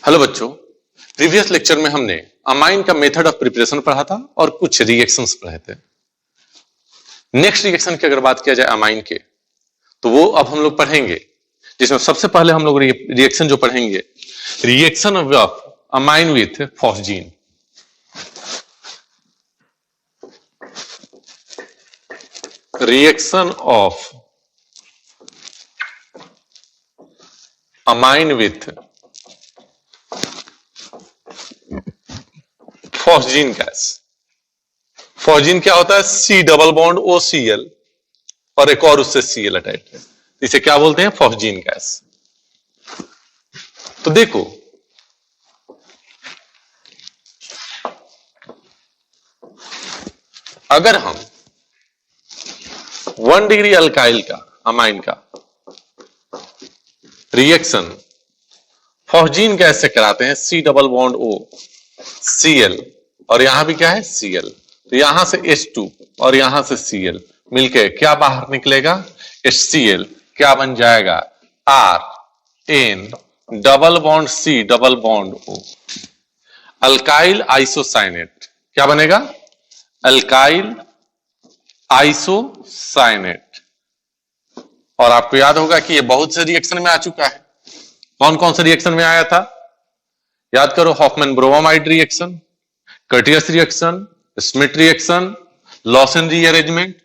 Hello बच्चों, previous lecture में हमने अमाइन का मेथड ऑफ प्रिपरेशन पढ़ा था और कुछ रिएक्शंस पढ़े थे। नेक्स्ट रिएक्शन की अगर बात किया जाए अमाइन के, तो वो अब हम लोग पढ़ेंगे, जिसमें सबसे पहले हम लोग रिएक्शन जो पढ़ेंगे, reaction of amine with phosgene. Reaction of amine with phosgene gas. Phosgene क्या होता है? C double bond O C L और एक और उससे सी एल अटैच है, इसे क्या बोलते हैं? Phosgene gas. तो देखो, अगर हम 1 डिग्री अल्काइल का अमाइन का रिएक्शन फॉस्जीन गैस से कराते हैं, C double bond O C L, और यहां भी क्या है? C L. तो यहां से H2 और यहां से Cl मिलके क्या बाहर निकलेगा? HCl। क्या बन जाएगा? RN double bond C double bond O, alkyl isocyanate. क्या बनेगा? Alkyl isocyanate. और आपको याद होगा कि ये बहुत से रिएक्शन में आ चुका है। कौन कौन से रिएक्शन में आया था? याद करो, Hofmann bromide reaction, Curtius reaction, Smith reaction, Lossen rearrangement,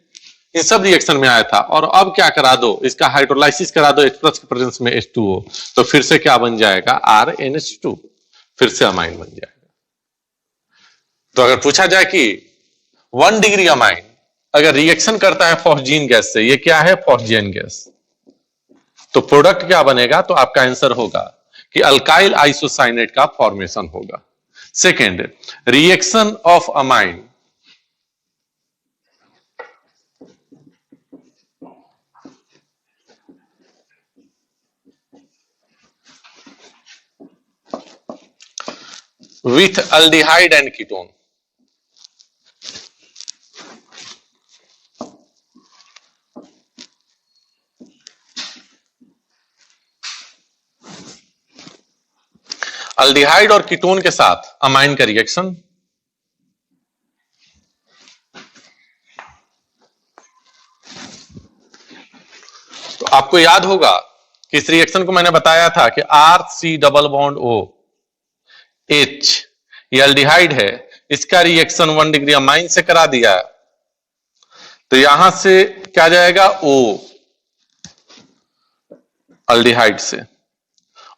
इन सब रिएक्शन में आया था। और अब क्या करा दो? इसका हाइड्रोलाइसिस करा दो H+ के प्रेजेंस में H2O, तो फिर से क्या बन जाएगा? RNH2, फिर से अमाइन बन जाएगा। तो अगर पूछा जाए कि 1 डिग्री अमाइन अगर रिएक्शन करता है फॉस्जीन गैस से, ये क्या है? फॉस्जीन गैस, तो प्रोडक्ट क्या बनेगा? तो आपका आंसर होगा कि अल्काइल आइसोसाइनेट का फॉर्मेशन होगा। Second, reaction of amine with aldehyde and ketone. Aldehyde और कीटोन के साथ अमाइन का रिएक्शन। तो आपको याद होगा कि इस रिएक्शन को मैंने बताया था कि RC double bond O H, ये अल्डिहाइड है, इसका रिएक्शन 1 डिग्री अमाइन से करा दिया, तो यहां से क्या जाएगा? O अल्डिहाइड से,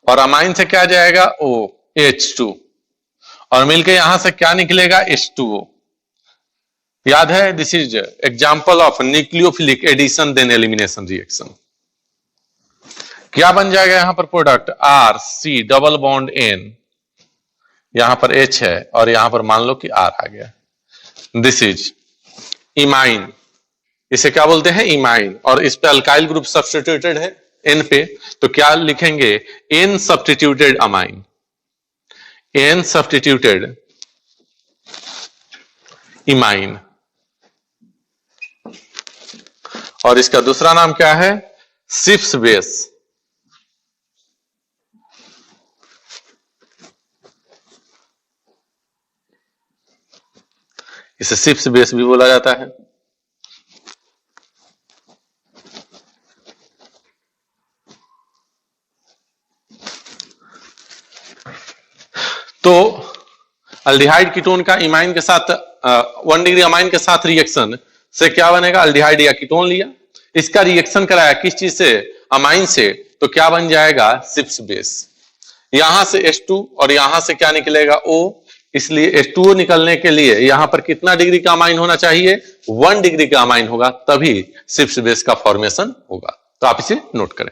और अमाइन से क्या जाएगा? O H2, और मिलके यहां से क्या निकलेगा? H2O। याद है? This is example of nucleophilic addition then elimination reaction. क्या बन जाएगा यहां पर product? RC double bond N, यहां पर H है और यहां पर मान लो कि R आ गया। दिस इज इमाइन, इसे क्या बोलते हैं? इमाइन। और इस पे अल्काइल ग्रुप सब्स्टिट्यूटेड है N पे, तो क्या लिखेंगे? N substituted amine, N substituted imine. और इसका दूसरा नाम क्या है? Schiff's base. इसे सिप्स बेस भी बोला जाता है। तो अल्डिहाइड कीटोन का इमाइन के साथ 1 डिग्री अमाइन के साथ रिएक्शन से क्या बनेगा? अल्डिहाइड या कीटोन लिया, इसका रिएक्शन कराया किस चीज से? अमाइन से, तो क्या बन जाएगा? Schiff's base. यहां से H2 और यहां से क्या निकलेगा? O, इसलिए H2O निकलने के लिए यहां पर कितना डिग्री का अमाइन होना चाहिए? 1 डिग्री का अमाइन होगा, तभी सिप्स बेस का फॉर्मेशन होगा। तो आप इसे नोट करें।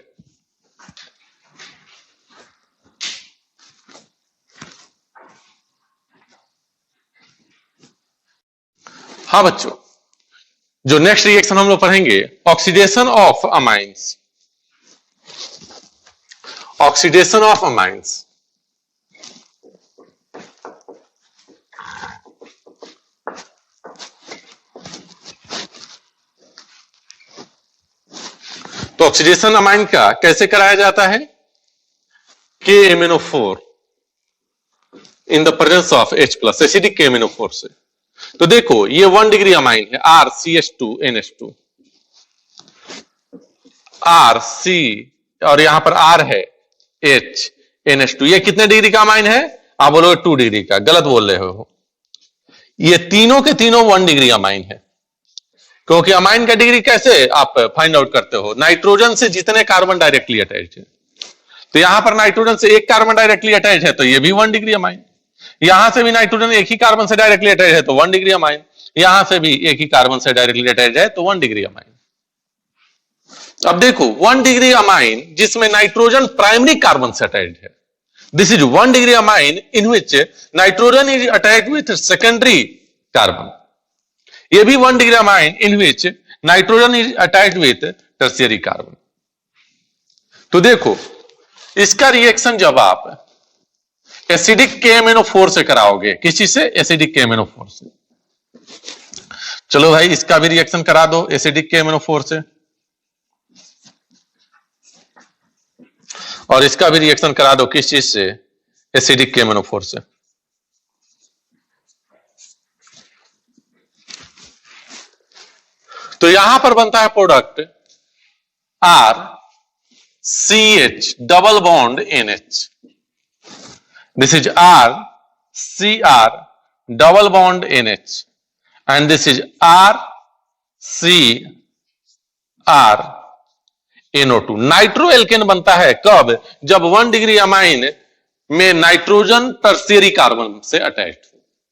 हाँ बच्चों, जो नेक्स्ट रिएक्शन हम लोग पढ़ेंगे, oxidation of amines. Oxidation of amines, तो ऑक्सीडेशन अमाइन का कैसे कराया जाता है? KMnO4 in the presence of H+, acidic KMnO4 से। तो देखो ये 1 डिग्री अमाइन है RCH2NH2, RC और यहां पर R है HNH2। ये कितने डिग्री का अमाइन है? आप बोलोगे 2 डिग्री का, गलत बोल रहे हो। ये तीनों के तीनों 1 डिग्री अमाइन है। क्योंकि अमाइन का डिग्री कैसे आप फाइंड आउट करते हो? नाइट्रोजन से जितने कार्बन डायरेक्टली अटैच है। तो यहां पर नाइट्रोजन से एक कार्बन डायरेक्टली अटैच है तो ये भी 1 डिग्री अमाइन। यहां से भी नाइट्रोजन एक ही कार्बन से डायरेक्टली अटैच है तो 1 डिग्री अमाइन। यहां से भी एक ही कार्बन से डायरेक्टली अटैच है तो 1 डिग्री अमाइन। अब देखो 1 डिग्री अमाइन जिसमें नाइट्रोजन प्राइमरी कार्बन से अटैच है, this is 1 degree amine in which nitrogen is attached with secondary carbon. ये भी 1 degree amine in which nitrogen is attached with tertiary carbon. तो देखो इसका रिएक्शन जब आप एसिडिक KMnO4 से कराओगे, किस चीज से? एसिडिक KMnO4 से। चलो भाई इसका भी रिएक्शन करा दो एसिडिक KMnO4 से, और इसका भी रिएक्शन करा दो किस चीज से? एसिडिक KMnO4 से। तो यहां पर बनता है product RCH double bond NH। This is RCR double bond NH and this is RCRNO2। Nitro alkene बनता है कब? जब 1 डिग्री अमाइन में नाइट्रोजन टर्शियरी कार्बन से अटैच्ड।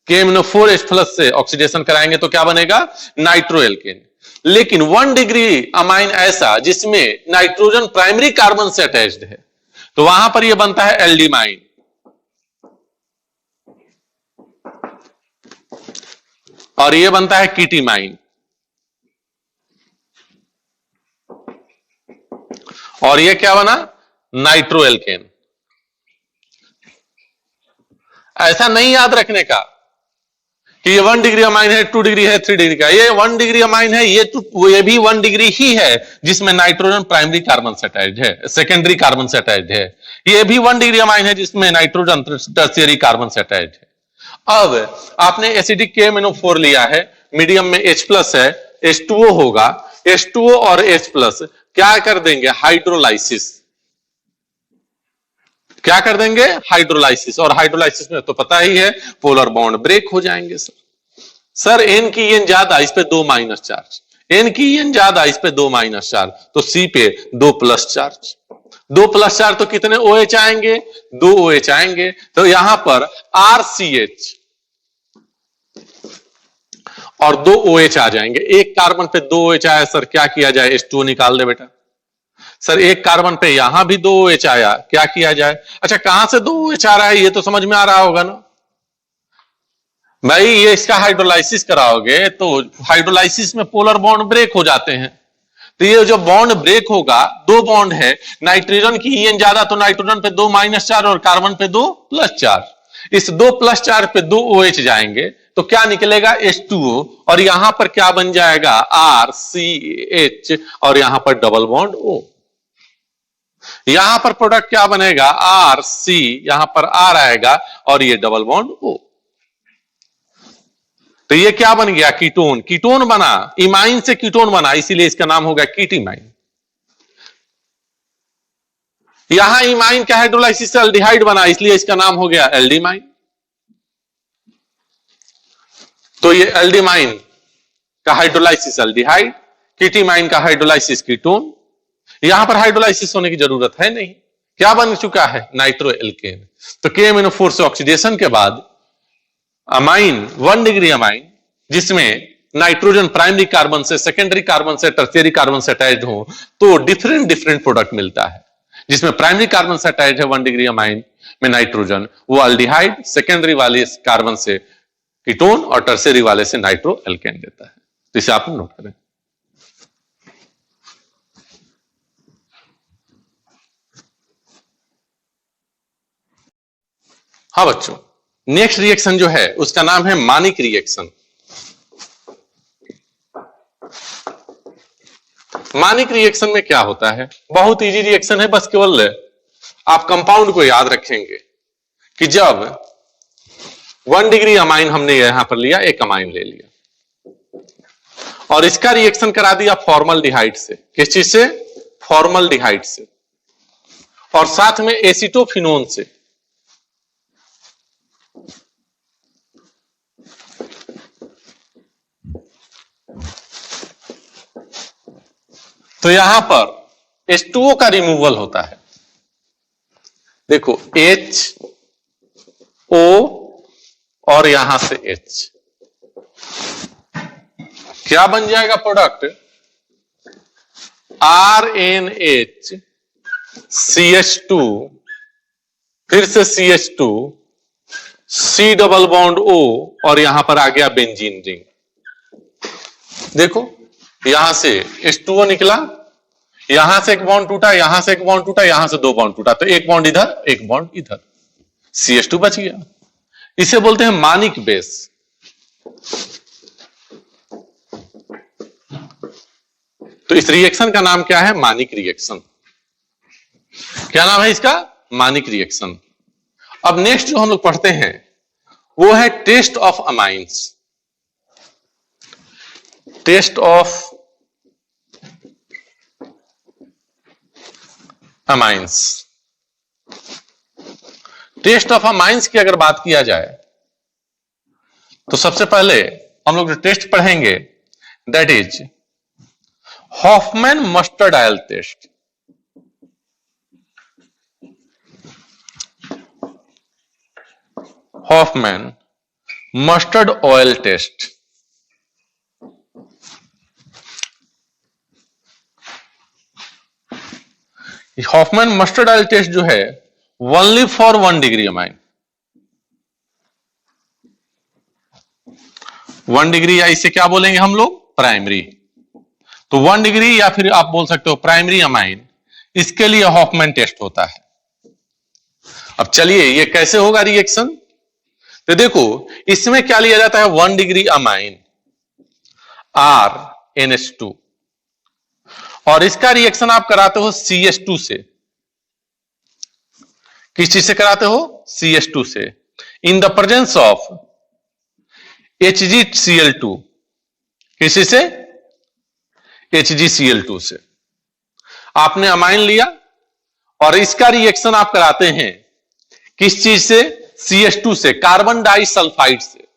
KMnO4H+ से ऑक्सीडेशन कराएंगे तो क्या बनेगा? Nitro alkene. लेकिन 1 डिग्री अमाइन ऐसा जिसमें नाइट्रोजन प्राइमरी कार्बन से अटैच्ड है तो वहां पर यह बनता है एल्डिमाइन। और यह बनता है कीटीमाइन। और यह क्या बना? Nitro alkene. ऐसा नहीं याद रखने का कि ये 1 डिग्री अमाइन है, 2 डिग्री है, 3 डिग्री का। ये 1 डिग्री अमाइन है, ये भी 1 डिग्री ही है जिसमें नाइट्रोजन प्राइमरी कार्बन से अटैच्ड है, सेकेंडरी कार्बन से अटैच्ड है। ये भी 1 डिग्री अमाइन है जिसमें नाइट्रोजन टर्शियरी कार्बन से अटैच्ड है। अब आपने एसिडिक KMnO4 लिया है, मीडियम में H+ है, H2O होगा। H2O और H+ क्या कर देंगे? हाइड्रोलाइसिस। क्या कर देंगे? हाइड्रोलाइसिस। और हाइड्रोलाइसिस में तो पता ही है पोलर बॉन्ड ब्रेक हो जाएंगे। सर N की N ज्यादा, इस पे 2 माइनस चार्ज। N की N ज्यादा, इस पे 2 माइनस चार्ज, तो C पे 2 प्लस चार्ज। 2 प्लस चार्ज तो कितने OH आएंगे? 2 OH आएंगे। तो यहां पर RCH और 2 OH आ जाएंगे। एक कार्बन पे 2 OH आया, सर क्या किया जाए? H2O निकाल दे बेटा। सर एक कार्बन पे यहां भी 2 OH आया, क्या किया जाए? अच्छा कहां से 2 OH आ रहा है ये तो समझ में आ रहा होगा ना भाई। ये इसका हाइड्रोलाइसिस कराओगे तो हाइड्रोलाइसिस में पोलर बॉन्ड ब्रेक हो जाते हैं। तो ये जो बॉन्ड ब्रेक होगा, 2 बॉन्ड है, नाइट्रोजन की EN ज्यादा तो नाइट्रोजन पे 2 माइनस चार्ज और कार्बन पे 2 प्लस चार्ज। इस 2 प्लस चार्ज पे 2 OH जाएंगे तो क्या निकलेगा? H2O। और यहां पर क्या बन जाएगा? RCH और यहां पर डबल बॉन्ड O। यहां पर प्रोडक्ट क्या बनेगा? RC, यहां पर R आएगा और ये डबल बॉन्ड O। तो ये क्या बन गया? कीटोन। कीटोन बना, इमाइन से कीटोन बना, इसीलिए इसका नाम हो गया कीटीमाइन। यहां इमाइन का हाइड्रोलाइसिस से एल्डिहाइड बना, इसलिए इसका नाम हो गया एल्डिमाइन। तो ये एल्डिमाइन का हाइड्रोलाइसिस एल्डिहाइड, कीटीमाइन का हाइड्रोलाइसिस कीटोन। यहां पर हाइड्रोलाइसिस होने की जरूरत है नहीं। क्या बन चुका है? Nitro alkene. तो KMnO4 से ऑक्सीडेशन के बाद अमाइन 1 डिग्री अमाइन जिसमें नाइट्रोजन प्राइमरी कार्बन से, सेकेंडरी कार्बन से, टर्शियरी कार्बन से अटैच्ड हो तो डिफरेंट प्रोडक्ट मिलता है। जिसमें प्राइमरी कार्बन से अटैच्ड है 1 डिग्री अमाइन में नाइट्रोजन, वो अल्डिहाइड, सेकेंडरी वाले कार्बन से कीटोन और टर्शियरी वाले से नाइट्रो एल्केन देता है। तो इसे आप नोट करें। हाँ बच्चों, नेक्स्ट रिएक्शन जो है उसका नाम है मानिक रिएक्शन। मानिक रिएक्शन में क्या होता है? बहुत इजी रिएक्शन है, बस केवल आप कंपाउंड को याद रखेंगे कि जब 1 डिग्री अमाइन हमने यहां पर लिया, एक अमाइन ले लिया और इसका रिएक्शन करा दिया फॉर्मल्डिहाइड से। किस चीज से? फॉर्मल्डिहाइड से, और साथ में एसीटोफिनोन से। तो यहां पर H2O का रिमूवल होता है। देखो HO और यहां से H, क्या बन जाएगा प्रोडक्ट? RNH CH2, फिर से CH2, C double bond O और यहां पर आ गया बेंजीन रिंग। देखो यहां से H2O निकला, यहां से एक बॉन्ड टूटा, यहां से एक बॉन्ड टूटा, यहां से 2 बॉन्ड टूटा, तो एक बॉन्ड इधर एक बॉन्ड इधर, CH2 बच गया। इसे बोलते हैं मानिक बेस। तो इस रिएक्शन का नाम क्या है? मानिक रिएक्शन। क्या नाम है इसका? मानिक रिएक्शन। अब नेक्स्ट जो हम लोग पढ़ते हैं वो है test of amines. Test of amines. Test of amines की अगर बात किया जाए तो सबसे पहले हम लोग जो टेस्ट पढ़ेंगे that is Hofmann mustard oil test. Hofmann mustard oil test. Hofmann mustard oil test जो है only for 1 degree amine. 1 degree, या इसे क्या बोलेंगे हम लोग? प्राइमरी। तो 1 डिग्री या फिर आप बोल सकते हो प्राइमरी अमाइन, इसके लिए हॉफमैन टेस्ट होता है। अब चलिए ये कैसे होगा रिएक्शन? तो देखो इसमें क्या लिया जाता है? 1 डिग्री अमाइन RNH2 और इसका रिएक्शन आप कराते हो CH2 से। किस चीज से कराते हो? CH2 से, in the presence of HgCl2। किसी से? HgCl2 से। आपने अमाइन लिया और इसका रिएक्शन आप कराते हैं किस चीज से? CH2 से, कार्बन डाइसल्फाइड से।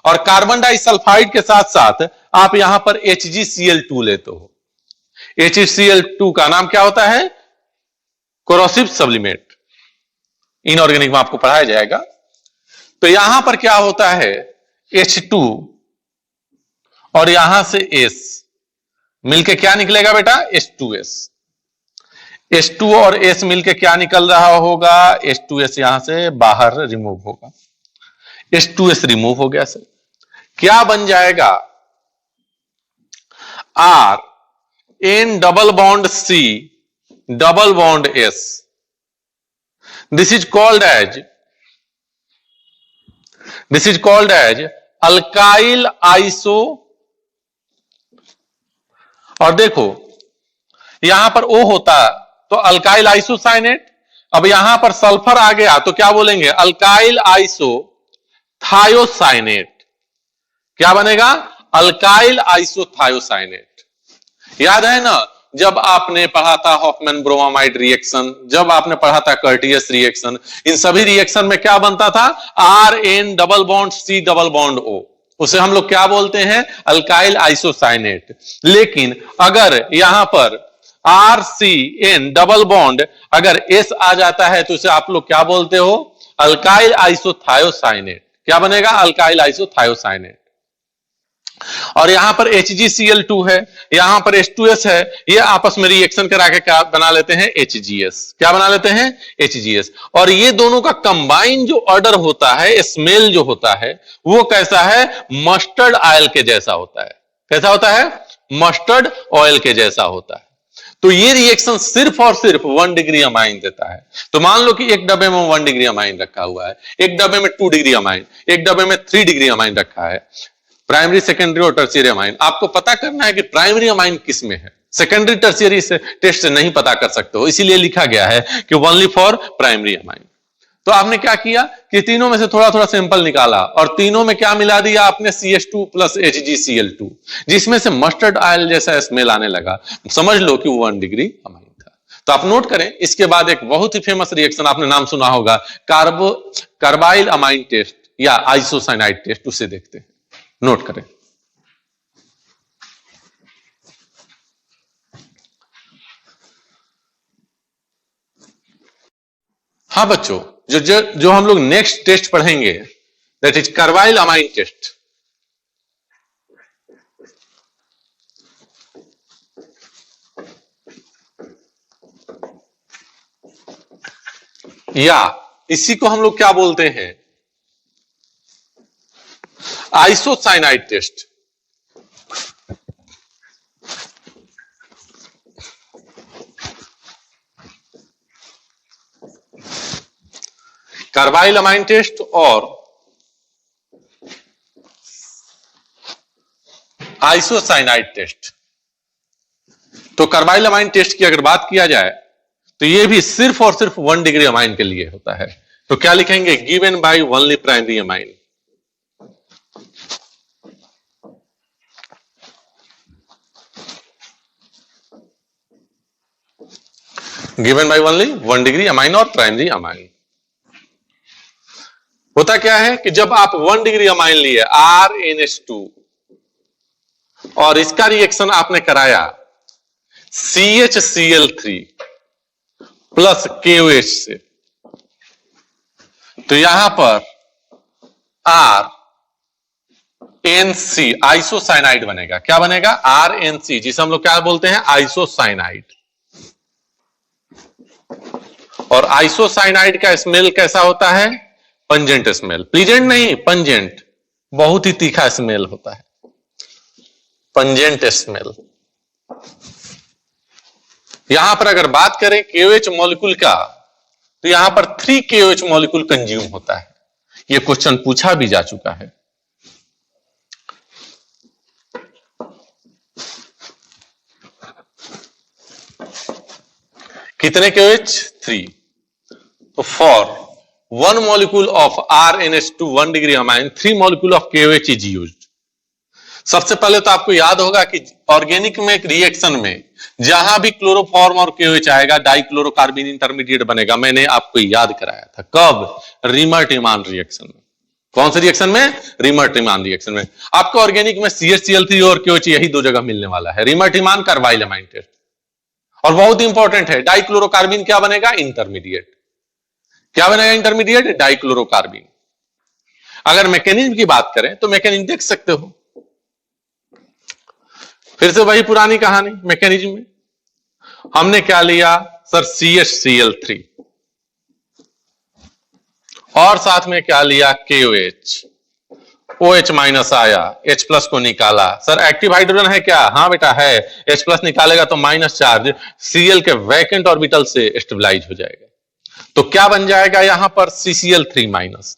और कार्बन डाइसल्फाइड के साथ साथ आप यहां पर HgCl2 लेते हो। HgCl2 का नाम क्या होता है? Corrosive sublimate. इनऑर्गेनिक में आपको पढ़ाया जाएगा। तो यहां पर क्या होता है? H2 और यहां से S मिलके क्या निकलेगा बेटा? H2S। H2 और S मिलके क्या निकल रहा होगा? H2S यहां से बाहर रिमूव होगा। H2S रिमूव हो गया सर, क्या बन जाएगा? R N double bond C double bond S। This is called as alkyl iso. और देखो यहां पर O होता तो अल्काइल आइसोसाइनेट। अब यहां पर सल्फर आ गया तो क्या बोलेंगे? Alkyl iso thiocyanate. क्या बनेगा? Alkyl iso thiocyanate. याद है ना जब आपने पढ़ा था हॉफमैन ब्रोमामाइड रिएक्शन, जब आपने पढ़ा था कर्टियस रिएक्शन, इन सभी रिएक्शन में क्या बनता था? RN double bond C double bond O। उसे हम लोग क्या बोलते हैं? Alkyl isocyanate. लेकिन अगर यहां पर RCN डबल बॉन्ड अगर S आ जाता है तो उसे आप लोग क्या बोलते हो? Alkyl isothiocyanate. क्या बनेगा? Alkyl isothiocyanate. और यहां पर HgCl2 है, यहां पर H2S है, ये आपस में रिएक्शन करा के क्या बना लेते हैं? HGS। क्या बना लेते हैं? HGS। और ये दोनों का कंबाइन जो ऑर्डर होता है, स्मेल जो होता है वो कैसा है? मस्टर्ड ऑयल के जैसा होता है। कैसा होता है? मस्टर्ड ऑयल के जैसा होता है। तो ये रिएक्शन सिर्फ और सिर्फ 1 डिग्री अमाइन देता है। तो मान लो कि एक डब्बे में 1 डिग्री अमाइन रखा हुआ है, एक डब्बे में 2 डिग्री अमाइन, एक डब्बे में 3 डिग्री अमाइन रखा है। प्राइमरी, सेकेंडरी और टर्शियरी अमाइन। आपको पता करना है कि प्राइमरी अमाइन किस में है। सेकेंडरी टर्शियरी से टेस्ट से नहीं पता कर सकते हो, इसीलिए लिखा गया है कि ओनली फॉर प्राइमरी अमाइन। तो आपने क्या किया कि तीनों में से थोड़ा थोड़ा सैंपल निकाला और तीनों में क्या मिला दिया आपने CH2 प्लस HgCl2, जिसमें से मस्टर्ड ऑयल जैसा स्मेल आने लगा। समझ लो कि वो 1 डिग्री अमाइन था। तो आप नोट करें, इसके बाद एक बहुत ही फेमस रिएक्शन आपने नाम सुना होगा, कार्बाइल अमाइन टेस्ट या आइसोसाइनाइड टेस्ट, उसे देखते हैं। नोट करें। हाँ बच्चों, जो हम लोग नेक्स्ट टेस्ट पढ़ेंगे that is carbylamine test. या इसी को हम लोग क्या बोलते हैं, isocyanide test. Carbylamine test और आइसोसाइनाइड टेस्ट। तो कार्बाइल अमाइन टेस्ट की अगर बात किया जाए तो यह भी सिर्फ और सिर्फ 1 डिग्री अमाइन के लिए होता है। तो क्या लिखेंगे, given by only primary amine. Given by only 1 degree amine और प्राइमरी अमाइन। होता क्या है कि जब आप 1 डिग्री अमाइन लिए RNH2 और इसका रिएक्शन आपने कराया CHCl3 प्लस KOH से, तो यहां पर RNC आइसोसाइनाइड बनेगा। क्या बनेगा, RNC, जिसे हम लोग क्या बोलते हैं, आइसोसाइनाइड। और आइसोसाइनाइड का स्मेल कैसा होता है, पंजेंट स्मेल। प्लीजेंट नहीं, पंजेंट, बहुत ही तीखा स्मेल होता है, पंजेंट स्मेल। यहां पर अगर बात करें KOH मॉलिक्यूल का, तो यहां पर 3 KOH मॉलिक्यूल कंज्यूम होता है। यह क्वेश्चन पूछा भी जा चुका है। कितने KOH, 3। तो for 1 molecule of RNH2 1 degree amine 3 molecule of KOH is used। सबसे पहले तो आपको याद होगा कि ऑर्गेनिक में रिएक्शन में जहां भी क्लोरोफॉर्म और KOH आएगा डाइक्लोरोकार्बिन इंटरमीडिएट बनेगा। मैंने आपको याद कराया था कब, रिमर-टिमान रिएक्शन में। कौन से रिएक्शन में, रिमर-टिमान रिएक्शन में। आपको ऑर्गेनिक में CHCl3 और KOH यही 2 जगह मिलने वाला है, रिमर-टिमान, कार्बाइल अमाइन टेस्ट। और बहुत इंपॉर्टेंट है, डाइक्लोरोकार्बिन क्या बनेगा, इंटरमीडिएट। क्या बनेगा इंटरमीडिएट, डाइक्लोरोकार्बिन। अगर मैकेनिज्म की बात करें तो मैकेनिज्म देख सकते हो, फिर से वही पुरानी कहानी। मैकेनिज्म में हमने क्या लिया सर, CHCl3 और साथ में क्या लिया, KOH। OH माइनस आया, H प्लस को निकाला। सर एक्टिव हाइड्रोजन है क्या, हाँ बेटा है। H प्लस निकालेगा तो माइनस चार्ज Cl के वैकेंट ऑर्बिटल से स्टेबलाइज हो जाएगा। तो क्या बन जाएगा यहां पर, CCl3 माइनस।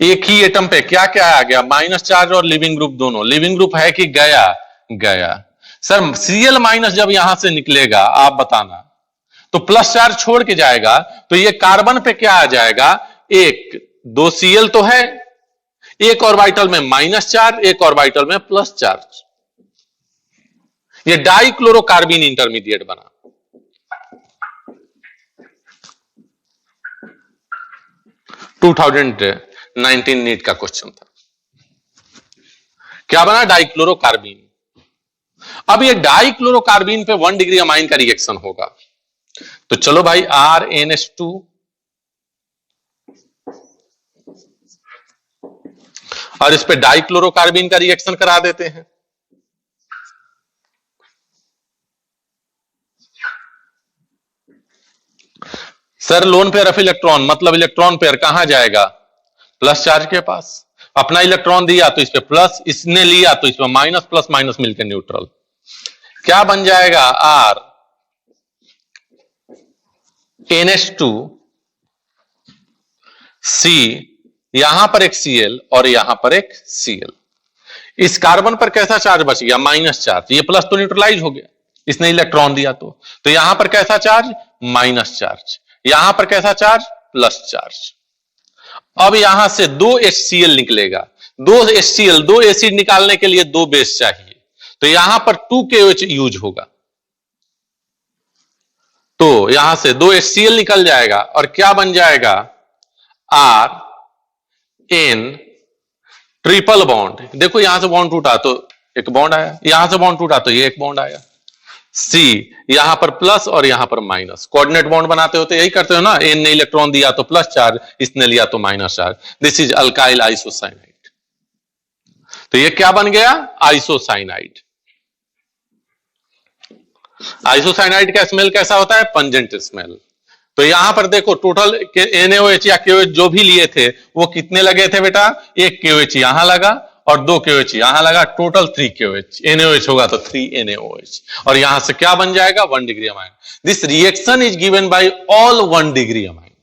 एक ही एटम पे क्या क्या आ गया, माइनस चार्ज और लिविंग ग्रुप दोनों। लिविंग ग्रुप है कि गया, गया। सर Cl माइनस जब यहां से निकलेगा आप बताना, तो प्लस चार्ज छोड़ के जाएगा, तो ये कार्बन पे क्या आ जाएगा, 2 Cl तो है, एक ऑर्बिटल में माइनस चार्ज, एक ऑर्बिटल में प्लस चार्ज। ये डाइक्लोरोकार्बिन इंटरमीडिएट बना। टू 2019 नीट का क्वेश्चन था। क्या बना, डाइक्लोरोकार्बिन। अब ये डाइक्लोरोकार्बिन पे 1 डिग्री अमाइन का रिएक्शन होगा। तो चलो भाई RNH2 और इस पे डाइक्लोरोकार्बिन का रिएक्शन करा देते हैं। Sir lone pair of electron, मतलब इलेक्ट्रॉन पेयर कहां जाएगा, प्लस चार्ज के पास। अपना इलेक्ट्रॉन दिया तो इस पे प्लस, इसने लिया तो इस पे माइनस, प्लस माइनस मिलकर न्यूट्रल। क्या बन जाएगा, RNH2 C, यहां पर एक Cl और यहां पर एक Cl। इस कार्बन पर कैसा चार्ज बच गया, माइनस चार्ज। ये प्लस तो न्यूट्रलाइज हो गया। इसने इलेक्ट्रॉन दिया तो यहां पर कैसा चार्ज? Minus charge. यहां पर कैसा चार्ज? Plus charge. अब यहां से 2 HCl निकलेगा। 2 HCl, 2 एसिड निकालने के लिए 2 बेस चाहिए, तो यहां पर 2 KOH यूज होगा। तो यहां से 2 HCl निकल जाएगा और क्या बन जाएगा? RN triple bond. देखो यहां से बॉन्ड टूटा तो एक बॉन्ड आया, यहां से बॉन्ड टूटा तो ये एक बॉन्ड आया। C यहां पर प्लस और यहां पर माइनस। कोऑर्डिनेट बॉन्ड बनाते होते यही करते हो ना, N ने इलेक्ट्रॉन दिया तो प्लस चार्ज, इसने लिया तो minus charge. This is alkyl isocyanide. तो ये क्या बन गया? आइसोसाइनाइड। आइसोसाइनाइड का स्मेल कैसा होता है? Pungent smell. तो यहां पर देखो टोटल NaOH या KOH जो भी लिए थे वो कितने लगे थे बेटा? 1 KOH यहां लगा और 2 KOH यहां लगा, टोटल 3 KOH। NaOH होगा तो 3 NaOH, और यहां से क्या बन जाएगा? 1 degree amine. This reaction is given by all 1 degree amine,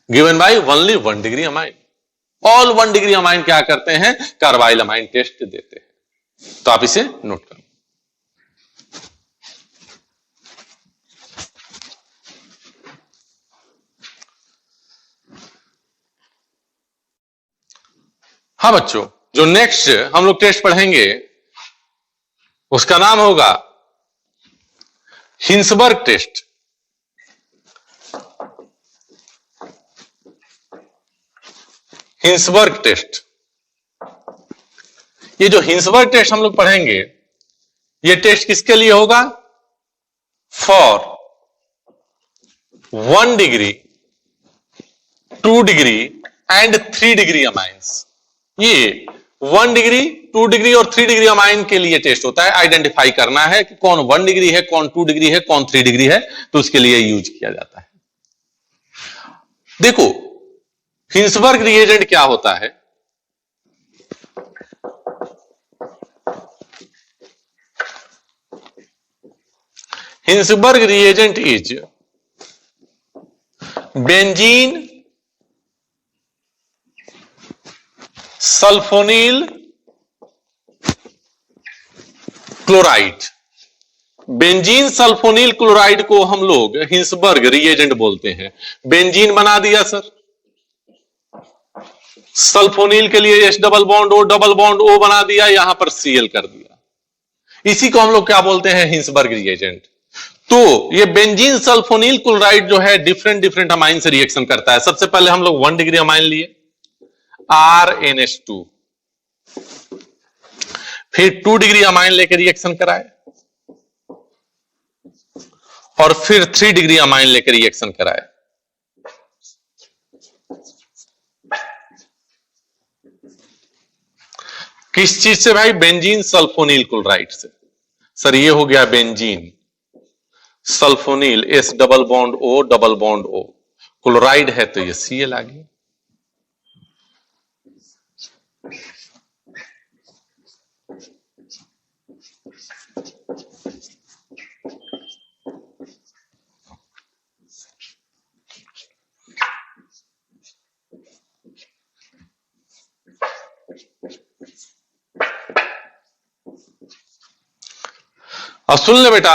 given by only 1 degree amine. All 1 degree amine क्या करते हैं? कार्बाइल अमाइन टेस्ट देते हैं। तो आप इसे नोट करो। हाँ बच्चों, जो नेक्स्ट हम लोग टेस्ट पढ़ेंगे उसका नाम होगा हिंसबर्ग टेस्ट। Hinsberg test. ये जो हिंसबर्ग टेस्ट हम लोग पढ़ेंगे, ये टेस्ट किसके लिए होगा? For 1 degree, 2 degree and 3 degree amines. ये 1 डिग्री, 2 डिग्री और 3 डिग्री अमाइन के लिए टेस्ट होता है। आइडेंटिफाई करना है कि कौन 1 डिग्री है, कौन 2 डिग्री है, कौन 3 डिग्री है, तो उसके लिए यूज किया जाता है। देखो हिंसबर्ग रिएजेंट क्या होता है? Hinsberg reagent is benzene sulphonyl chloride. Benzene sulphonyl chloride को हम लोग हिंसबर्ग रिएजेंट बोलते हैं। बेंजीन बना दिया सर, सल्फोनील के लिए H double bond O double bond O बना दिया, यहां पर Cl कर दिया। इसी को हम लोग क्या बोलते हैं? Hinsberg reagent. तो ये बेंजीन सल्फोनील क्लोराइड जो है डिफरेंट डिफरेंट अमाइन से रिएक्शन करता है। सबसे पहले हम लोग 1 डिग्री अमाइन लिए RNH2, फिर 2 डिग्री अमाइन लेकर रिएक्शन कराए, और फिर 3 डिग्री अमाइन लेकर रिएक्शन कराए। किस चीज से भाई? बेंजीन सल्फोनील क्लोराइड से। सर ये हो गया benzene sulphonyl S double bond O double bond O, chloride है तो ये Cl आ गया। अब सुन ले बेटा,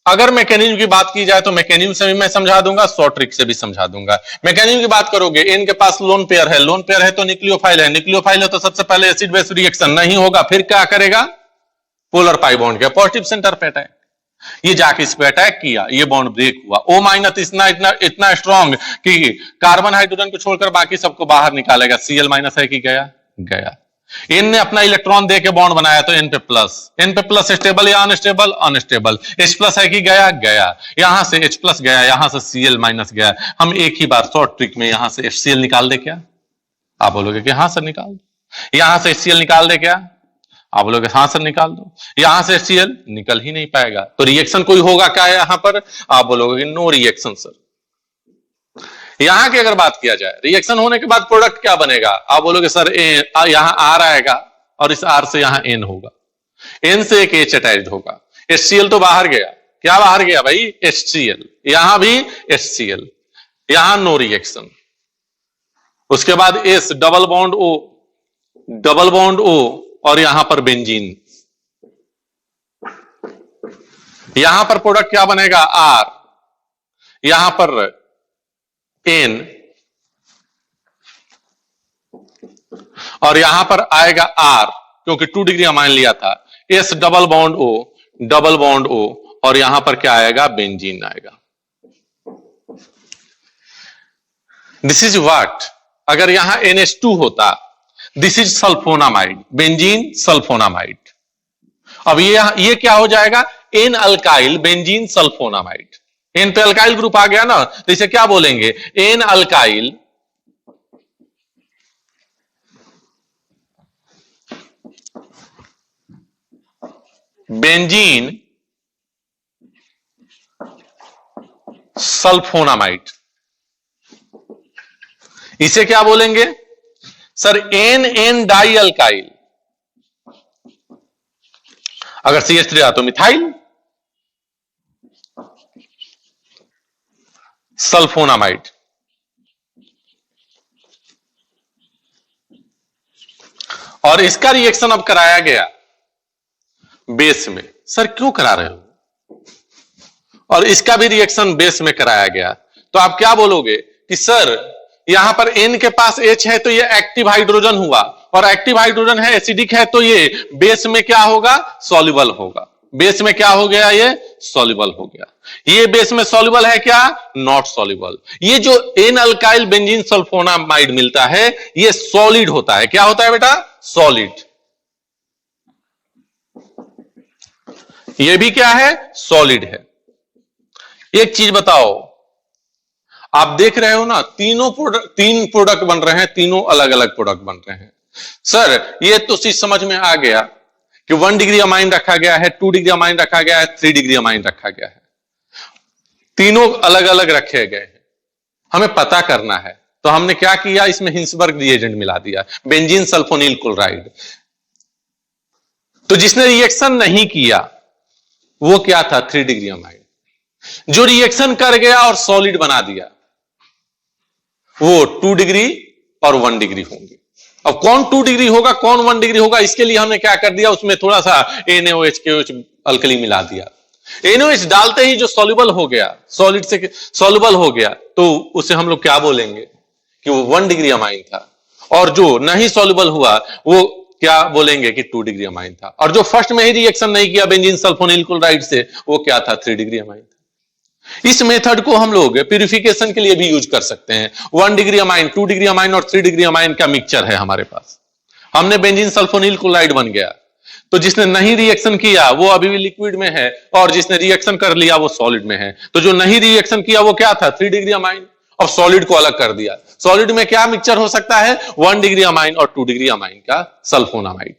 अगर मैकेनिज्म की बात की जाए तो मैकेनिज्म से भी मैं समझा दूंगा, शॉर्ट ट्रिक से भी समझा दूंगा। मैकेनिज्म की बात करोगे, N के पास लोन पेयर है, लोन पेयर है तो न्यूक्लियोफाइल है, न्यूक्लियोफाइल है तो सबसे पहले एसिड बेस रिएक्शन नहीं होगा, फिर क्या करेगा? पोलर पाई बॉन्ड किया, पॉजिटिव सेंटर पे अटैक। ये जाके इस पे अटैक किया, ये बॉन्ड ब्रेक हुआ। O माइनस इतना स्ट्रॉन्ग कि कार्बन हाइड्रोजन को छोड़कर बाकी सबको बाहर निकालेगा। Cl माइनस है कि गया? गया। N ने अपना इलेक्ट्रॉन दे के बॉन्ड बनाया तो N पे प्लस। N पे प्लस स्टेबल या अनस्टेबल? अनस्टेबल। H प्लस है कि गया? गया। यहां से H प्लस गया, यहां से Cl माइनस गया। हम एक ही बार शॉर्ट ट्रिक में यहां से HCl निकाल दे क्या? आप बोलोगे कि हाँ सर निकाल दो। यहां से HCl निकाल दे क्या? आप बोलोगे हाँ सर निकाल दो। यहां से HCl निकल ही नहीं पाएगा, तो रिएक्शन कोई होगा क्या यहां पर? आप बोलोगे नो रिएक्शन सर। यहां की अगर बात किया जाए, रिएक्शन होने के बाद प्रोडक्ट क्या बनेगा? आप बोलोगे सर यहां R आएगा और इस R से यहां N होगा, N से एक H अटैच्ड होगा। HCl तो बाहर गया, क्या बाहर गया भाई? HCl। यहां भी HCl, यहां नो रिएक्शन। उसके बाद S double bond O double bond O और यहां पर बेंजीन। यहां पर प्रोडक्ट क्या बनेगा, आर, यहां पर एन, और यहां पर आएगा आर, क्योंकि 2 डिग्री अमाइन लिया था, S double bond O, double bond O, और यहां पर क्या आएगा, बेंजीन आएगा। दिस इज व्हाट, अगर यहां NH2 होता, this is sulphonamide, benzene sulphonamide. अब ये क्या हो जाएगा, N alkyl benzene sulphonamide. N पे अल्काइल ग्रुप आ गया ना, तो इसे क्या बोलेंगे, एन अल्काइल बेंजीन सल्फोनामाइड। इसे क्या बोलेंगे sir, N N dialkyl, अगर CH3 आ तो मिथाइल सल्फोनामाइड। और इसका रिएक्शन अब कराया गया बेस में। सर क्यों करा रहे हो, और इसका भी रिएक्शन बेस में कराया गया, तो आप क्या बोलोगे कि सर यहां पर N के पास H है तो ये एक्टिव हाइड्रोजन हुआ, और एक्टिव हाइड्रोजन है, एसिडिक है, तो ये बेस में क्या होगा, सॉल्युबल होगा। बेस में क्या हो गया, ये सॉल्युबल हो गया। ये बेस में सॉल्युबल है क्या, नॉट सॉल्युबल। ये जो एन अल्काइल बेंजीन सल्फोनामाइड मिलता है, ये सॉलिड होता है। क्या होता है बेटा, सॉलिड। ये भी क्या है, सॉलिड है। एक चीज बताओ, आप देख रहे हो ना, तीन प्रोडक्ट बन रहे हैं, तीनों अलग अलग प्रोडक्ट बन रहे हैं। सर ये तो चीज समझ में आ गया कि 1 डिग्री अमाइन रखा गया है, 2 डिग्री अमाइन रखा गया है, 3 डिग्री अमाइन रखा गया है, तीनों अलग अलग रखे गए हैं, हमें पता करना है। तो हमने क्या किया, इसमें हिंसबर्ग रिएजेंट मिला दिया, बेंजीन सल्फोनिल क्लोराइड। तो जिसने रिएक्शन नहीं किया वो क्या था, 3 डिग्री अमाइन। जो रिएक्शन कर गया और सॉलिड बना दिया, वो 2 डिग्री और 1 डिग्री होंगे। अब कौन 2 डिग्री होगा, कौन 1 डिग्री होगा, इसके लिए हमने क्या कर दिया, उसमें थोड़ा सा NaOH KOH अल्कली मिला दिया। NaOH डालते ही जो सॉल्युबल हो गया, सॉलिड से सॉल्युबल हो गया, तो उसे हम लोग क्या बोलेंगे कि वो 1 डिग्री अमाइन था। और जो नहीं सॉल्युबल हुआ वो क्या बोलेंगे कि 2 डिग्री अमाइन था। और जो फर्स्ट में ही रिएक्शन नहीं किया बेंजीन सल्फोनिल क्लोराइड से, वो क्या था, 3 डिग्री अमाइन था। इस मेथड को हम लोग प्यूरिफिकेशन के लिए भी यूज कर सकते हैं। 1 डिग्री अमाइन, 2 डिग्री अमाइन और 3 डिग्री अमाइन का मिक्सचर है हमारे पास, हमने बेंजीन सल्फोनिल क्लोराइड बन गया। तो जिसने नहीं रिएक्शन किया वो अभी भी लिक्विड में है, और जिसने रिएक्शन कर लिया वो सॉलिड में है। तो जो नहीं रिएक्शन किया वो क्या था, 3 डिग्री अमाइन, और सॉलिड को अलग कर दिया। सॉलिड में क्या मिक्सचर हो सकता है, 1 डिग्री अमाइन और 2 डिग्री अमाइन का सल्फोनामाइड।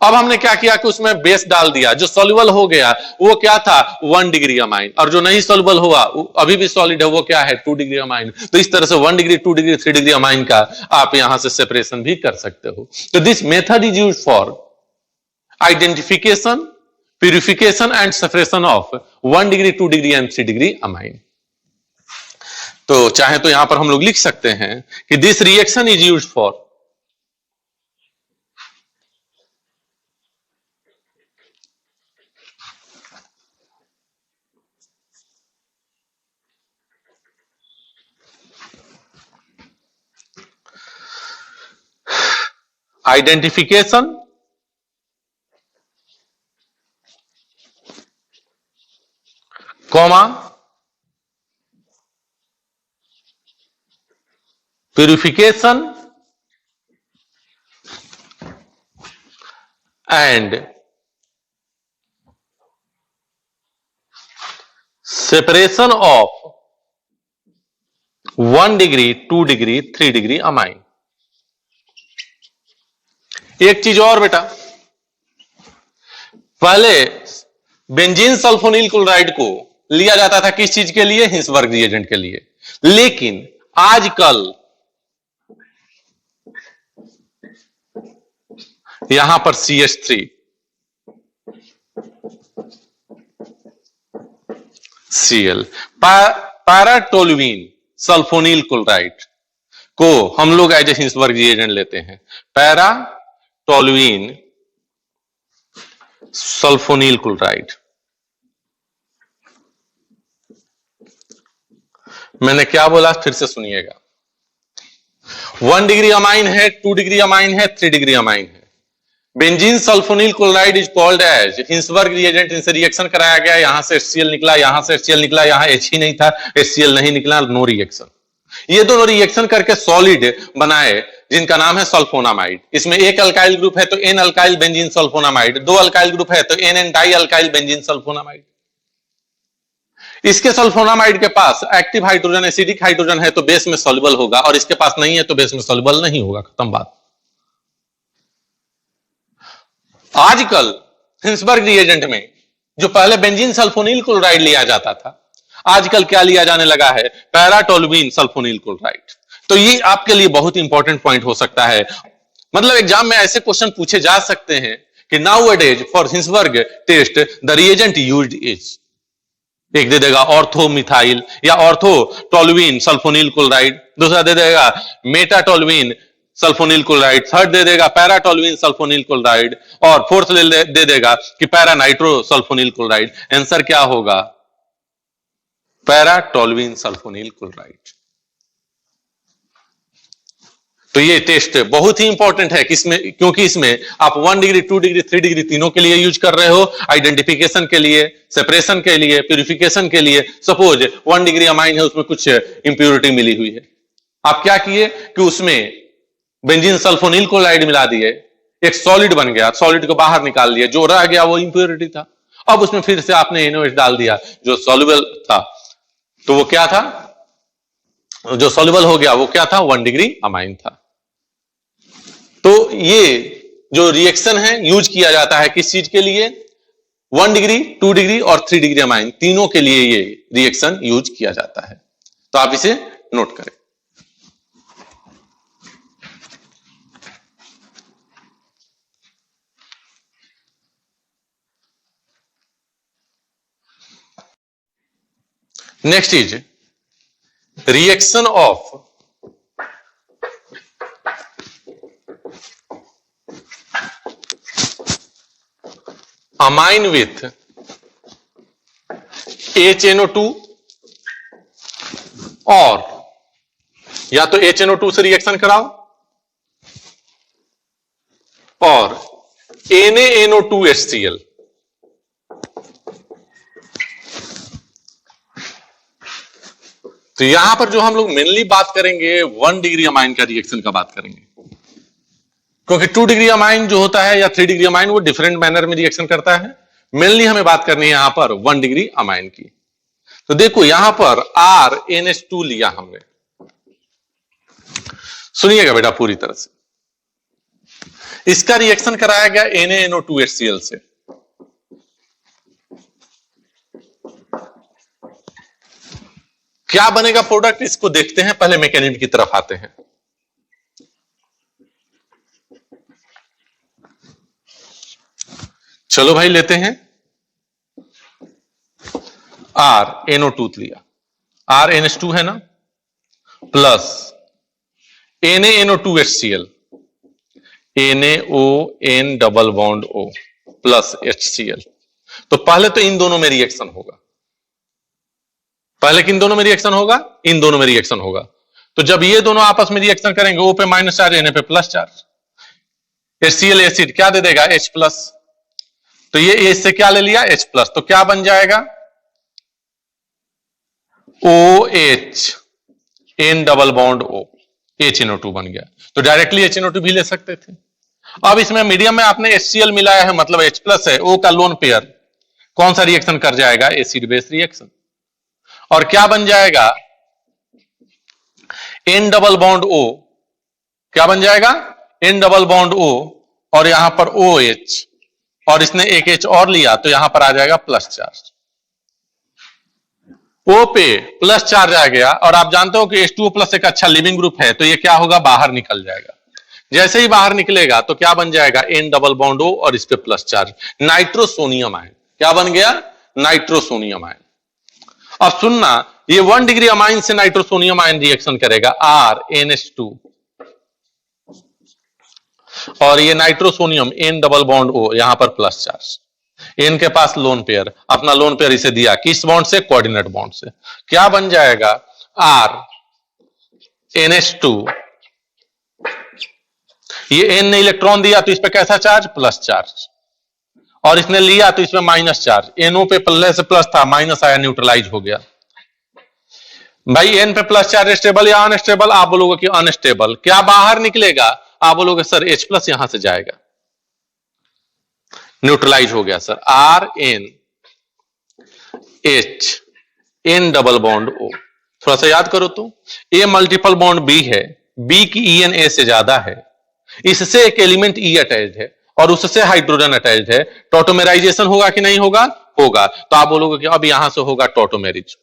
अब हमने क्या किया कि उसमें बेस डाल दिया, जो सॉल्युबल हो गया वो क्या था, 1 डिग्री अमाइन, और जो नहीं सॉल्युबल हुआ अभी भी सॉलिड है, वो क्या है, 2 डिग्री अमाइन। तो इस तरह से 1 डिग्री, 2 डिग्री, 3 डिग्री अमाइन का आप यहां से सेपरेशन भी कर सकते हो। तो this method is used for identification, purification and separation of 1 degree, 2 degree and 3 degree amine. तो चाहे तो यहां पर हम लोग लिख सकते हैं कि this reaction is used for identification, comma, purification and separation of 1 degree, 2 degree, 3 degree amine. एक चीज और बेटा, पहले बेंजीन सल्फोनिल क्लोराइड को लिया जाता था किस चीज के लिए, हिंसबर्ग रिएजेंट के लिए। लेकिन आजकल यहां पर CH3 Cl paratoluene sulphonyl chloride को हम लोग एज ए हिंसबर्ग रिएजेंट लेते हैं। पैराटोल्यूइन सल्फोनिल क्लोराइड, मैंने क्या बोला फिर से सुनिएगा। 1 डिग्री अमाइन है, 2 डिग्री अमाइन है, 3 डिग्री अमाइन है। Benzene sulphonyl chloride is called as Hinsberg reagent. इनसे रिएक्शन कराया गया, यहां से HCl निकला, यहां से HCl निकला, यहां H ही नहीं था, HCl नहीं निकला, नो रिएक्शन। ये दोनों रिएक्शन करके सॉलिड बनाए जिनका नाम है सल्फोनामाइड। इसमें एक अल्काइल ग्रुप है तो N alkyl benzene sulphonamide, 2 alkyl group है तो NN dialkyl benzene sulphonamide. इसके सल्फोनामाइड के पास एक्टिव हाइड्रोजन, एसिडिक हाइड्रोजन है तो बेस में सॉल्युबल होगा, और इसके पास नहीं है तो बेस में सॉल्युबल नहीं होगा, खत्म बात। आजकल हिंसबर्ग रिएजेंट में जो पहले बेंजीन सल्फोनिल क्लोराइड लिया जाता था, आजकल क्या लिया जाने लगा है, पैराटोल्यूइन सल्फोनिल क्लोराइड। तो ये आपके लिए बहुत इंपॉर्टेंट पॉइंट हो सकता है। मतलब एग्जाम में ऐसे क्वेश्चन पूछे जा सकते हैं कि nowadays for Hinsberg test the reagent used is, एक दे देगा ऑर्थोमिथाइल या ऑर्थोटोल्यूइन सल्फोनिल क्लोराइड, दूसरा दे देगा मेटाटोल्यूइन सल्फोनिल क्लोराइड, थर्ड दे देगा पैराटोल्यूइन सल्फोनिल क्लोराइड, और फोर्थ दे देगा कि पैरानाइट्रो सल्फोनिल क्लोराइड। आंसर क्या होगा, पैराटोल्यूइन सल्फोनिल क्लोराइड। तो ये टेस्ट बहुत ही इंपॉर्टेंट है किसमें, क्योंकि इसमें आप 1 डिग्री, 2 डिग्री, 3 डिग्री तीनों के लिए यूज कर रहे हो, आइडेंटिफिकेशन के लिए, सेपरेशन के लिए, प्यूरिफिकेशन के लिए। सपोज 1 डिग्री अमाइन है, उसमें कुछ इंप्योरिटी मिली हुई है, आप क्या किए कि उसमें बेंजीन सल्फोनिल क्लोराइड मिला दिए, एक सॉलिड बन गया, सॉलिड को बाहर निकाल दिया, जो रह गया वो इंप्योरिटी था। अब उसमें फिर से आपने NaOH डाल दिया जो सॉल्युबल था, तो वो क्या था, जो सॉल्युबल हो गया वो क्या था, 1 डिग्री अमाइन था। तो ये जो रिएक्शन है यूज किया जाता है किस चीज के लिए, 1 डिग्री, 2 डिग्री और 3 डिग्री अमाइन तीनों के लिए ये रिएक्शन यूज किया जाता है। तो आप इसे नोट करें। Next is reaction of amine with HNO2 और या तो HNO2 से रिएक्शन कराओ और NaNO2HCl। तो यहां पर जो हम लोग मेनली बात करेंगे 1 डिग्री अमाइन का रिएक्शन का बात करेंगे, क्योंकि 2 डिग्री अमाइन जो होता है या 3 डिग्री अमाइन वो डिफरेंट मैनर में रिएक्शन करता है। मेनली हमें बात करनी है यहां पर 1 डिग्री अमाइन की। तो देखो यहां पर RNH2 लिया हमने, सुनिएगा बेटा पूरी तरह से, इसका रिएक्शन कराया गया NaNO2HCl से। क्या बनेगा प्रोडक्ट, इसको देखते हैं, पहले मैकेनिज्म की तरफ आते हैं। चलो भाई लेते हैं, RNO2 लिया, RNH2 है ना, plus NaNO2HCl, NaON double bond O plus HCl। तो पहले तो इन दोनों में रिएक्शन होगा, पहले किन दोनों में रिएक्शन होगा, इन दोनों में रिएक्शन होगा। तो जब ये दोनों आपस में रिएक्शन करेंगे, O पे माइनस चार्ज, Na पे प्लस चार्ज, HCl एसिड क्या दे देगा, H प्लस। तो ये इससे क्या ले लिया, H प्लस, तो क्या बन जाएगा, OH N double bond O, HNO2 बन गया। तो डायरेक्टली HNO2 भी ले सकते थे। अब इसमें मीडियम में आपने HCl मिलाया है, मतलब H प्लस है, O का लोन पेयर कौन सा रिएक्शन कर जाएगा, एसिड बेस रिएक्शन। और क्या बन जाएगा, N डबल बॉन्ड O, क्या बन जाएगा, N डबल बॉन्ड O और यहां पर OH, और इसने एक H और लिया तो यहां पर आ जाएगा प्लस चार्ज। O पे प्लस चार्ज आ गया, और आप जानते हो कि H2O प्लस एक अच्छा लिविंग ग्रुप है, तो ये क्या होगा, बाहर निकल जाएगा। जैसे ही बाहर निकलेगा तो क्या बन जाएगा, N डबल बॉन्ड O और इस पे प्लस चार्ज, नाइट्रोसोनियम आयन। क्या बन गया, नाइट्रोसोनियम आयन। अब सुनना, ये 1 डिग्री अमाइन से नाइट्रोसोनियम आयन रिएक्शन करेगा, RNH2, और ये nitrosonium N double bond O, यहां पर प्लस चार्ज, N के पास लोन पेयर, अपना लोन पेयर इसे दिया, किस बॉन्ड से, कोऑर्डिनेट बॉन्ड से। क्या बन जाएगा, R NH2, ये N ने इलेक्ट्रॉन दिया तो इस पे कैसा चार्ज? प्लस चार्ज, और इसने लिया तो इसमें माइनस चार्ज। NO पे पहले से प्लस था, माइनस आया, न्यूट्रलाइज हो गया। भाई N पे प्लस चार्ज स्टेबल या अनस्टेबल? आप बोलोगे कि अनस्टेबल। क्या बाहर निकलेगा? आप बोलोगे सर H प्लस यहां से जाएगा, न्यूट्रलाइज हो गया sir. R N H N double bond O। थोड़ा सा याद करो तो, A मल्टीपल बॉन्ड B है, B की EN A से ज्यादा है, इससे एक एलिमेंट E अटैच्ड है और उससे हाइड्रोजन अटैच्ड है, टॉटोमेराइजेशन होगा कि नहीं होगा? होगा। तो आप बोलोगे कि अब यहां से होगा टॉटोमेरिज।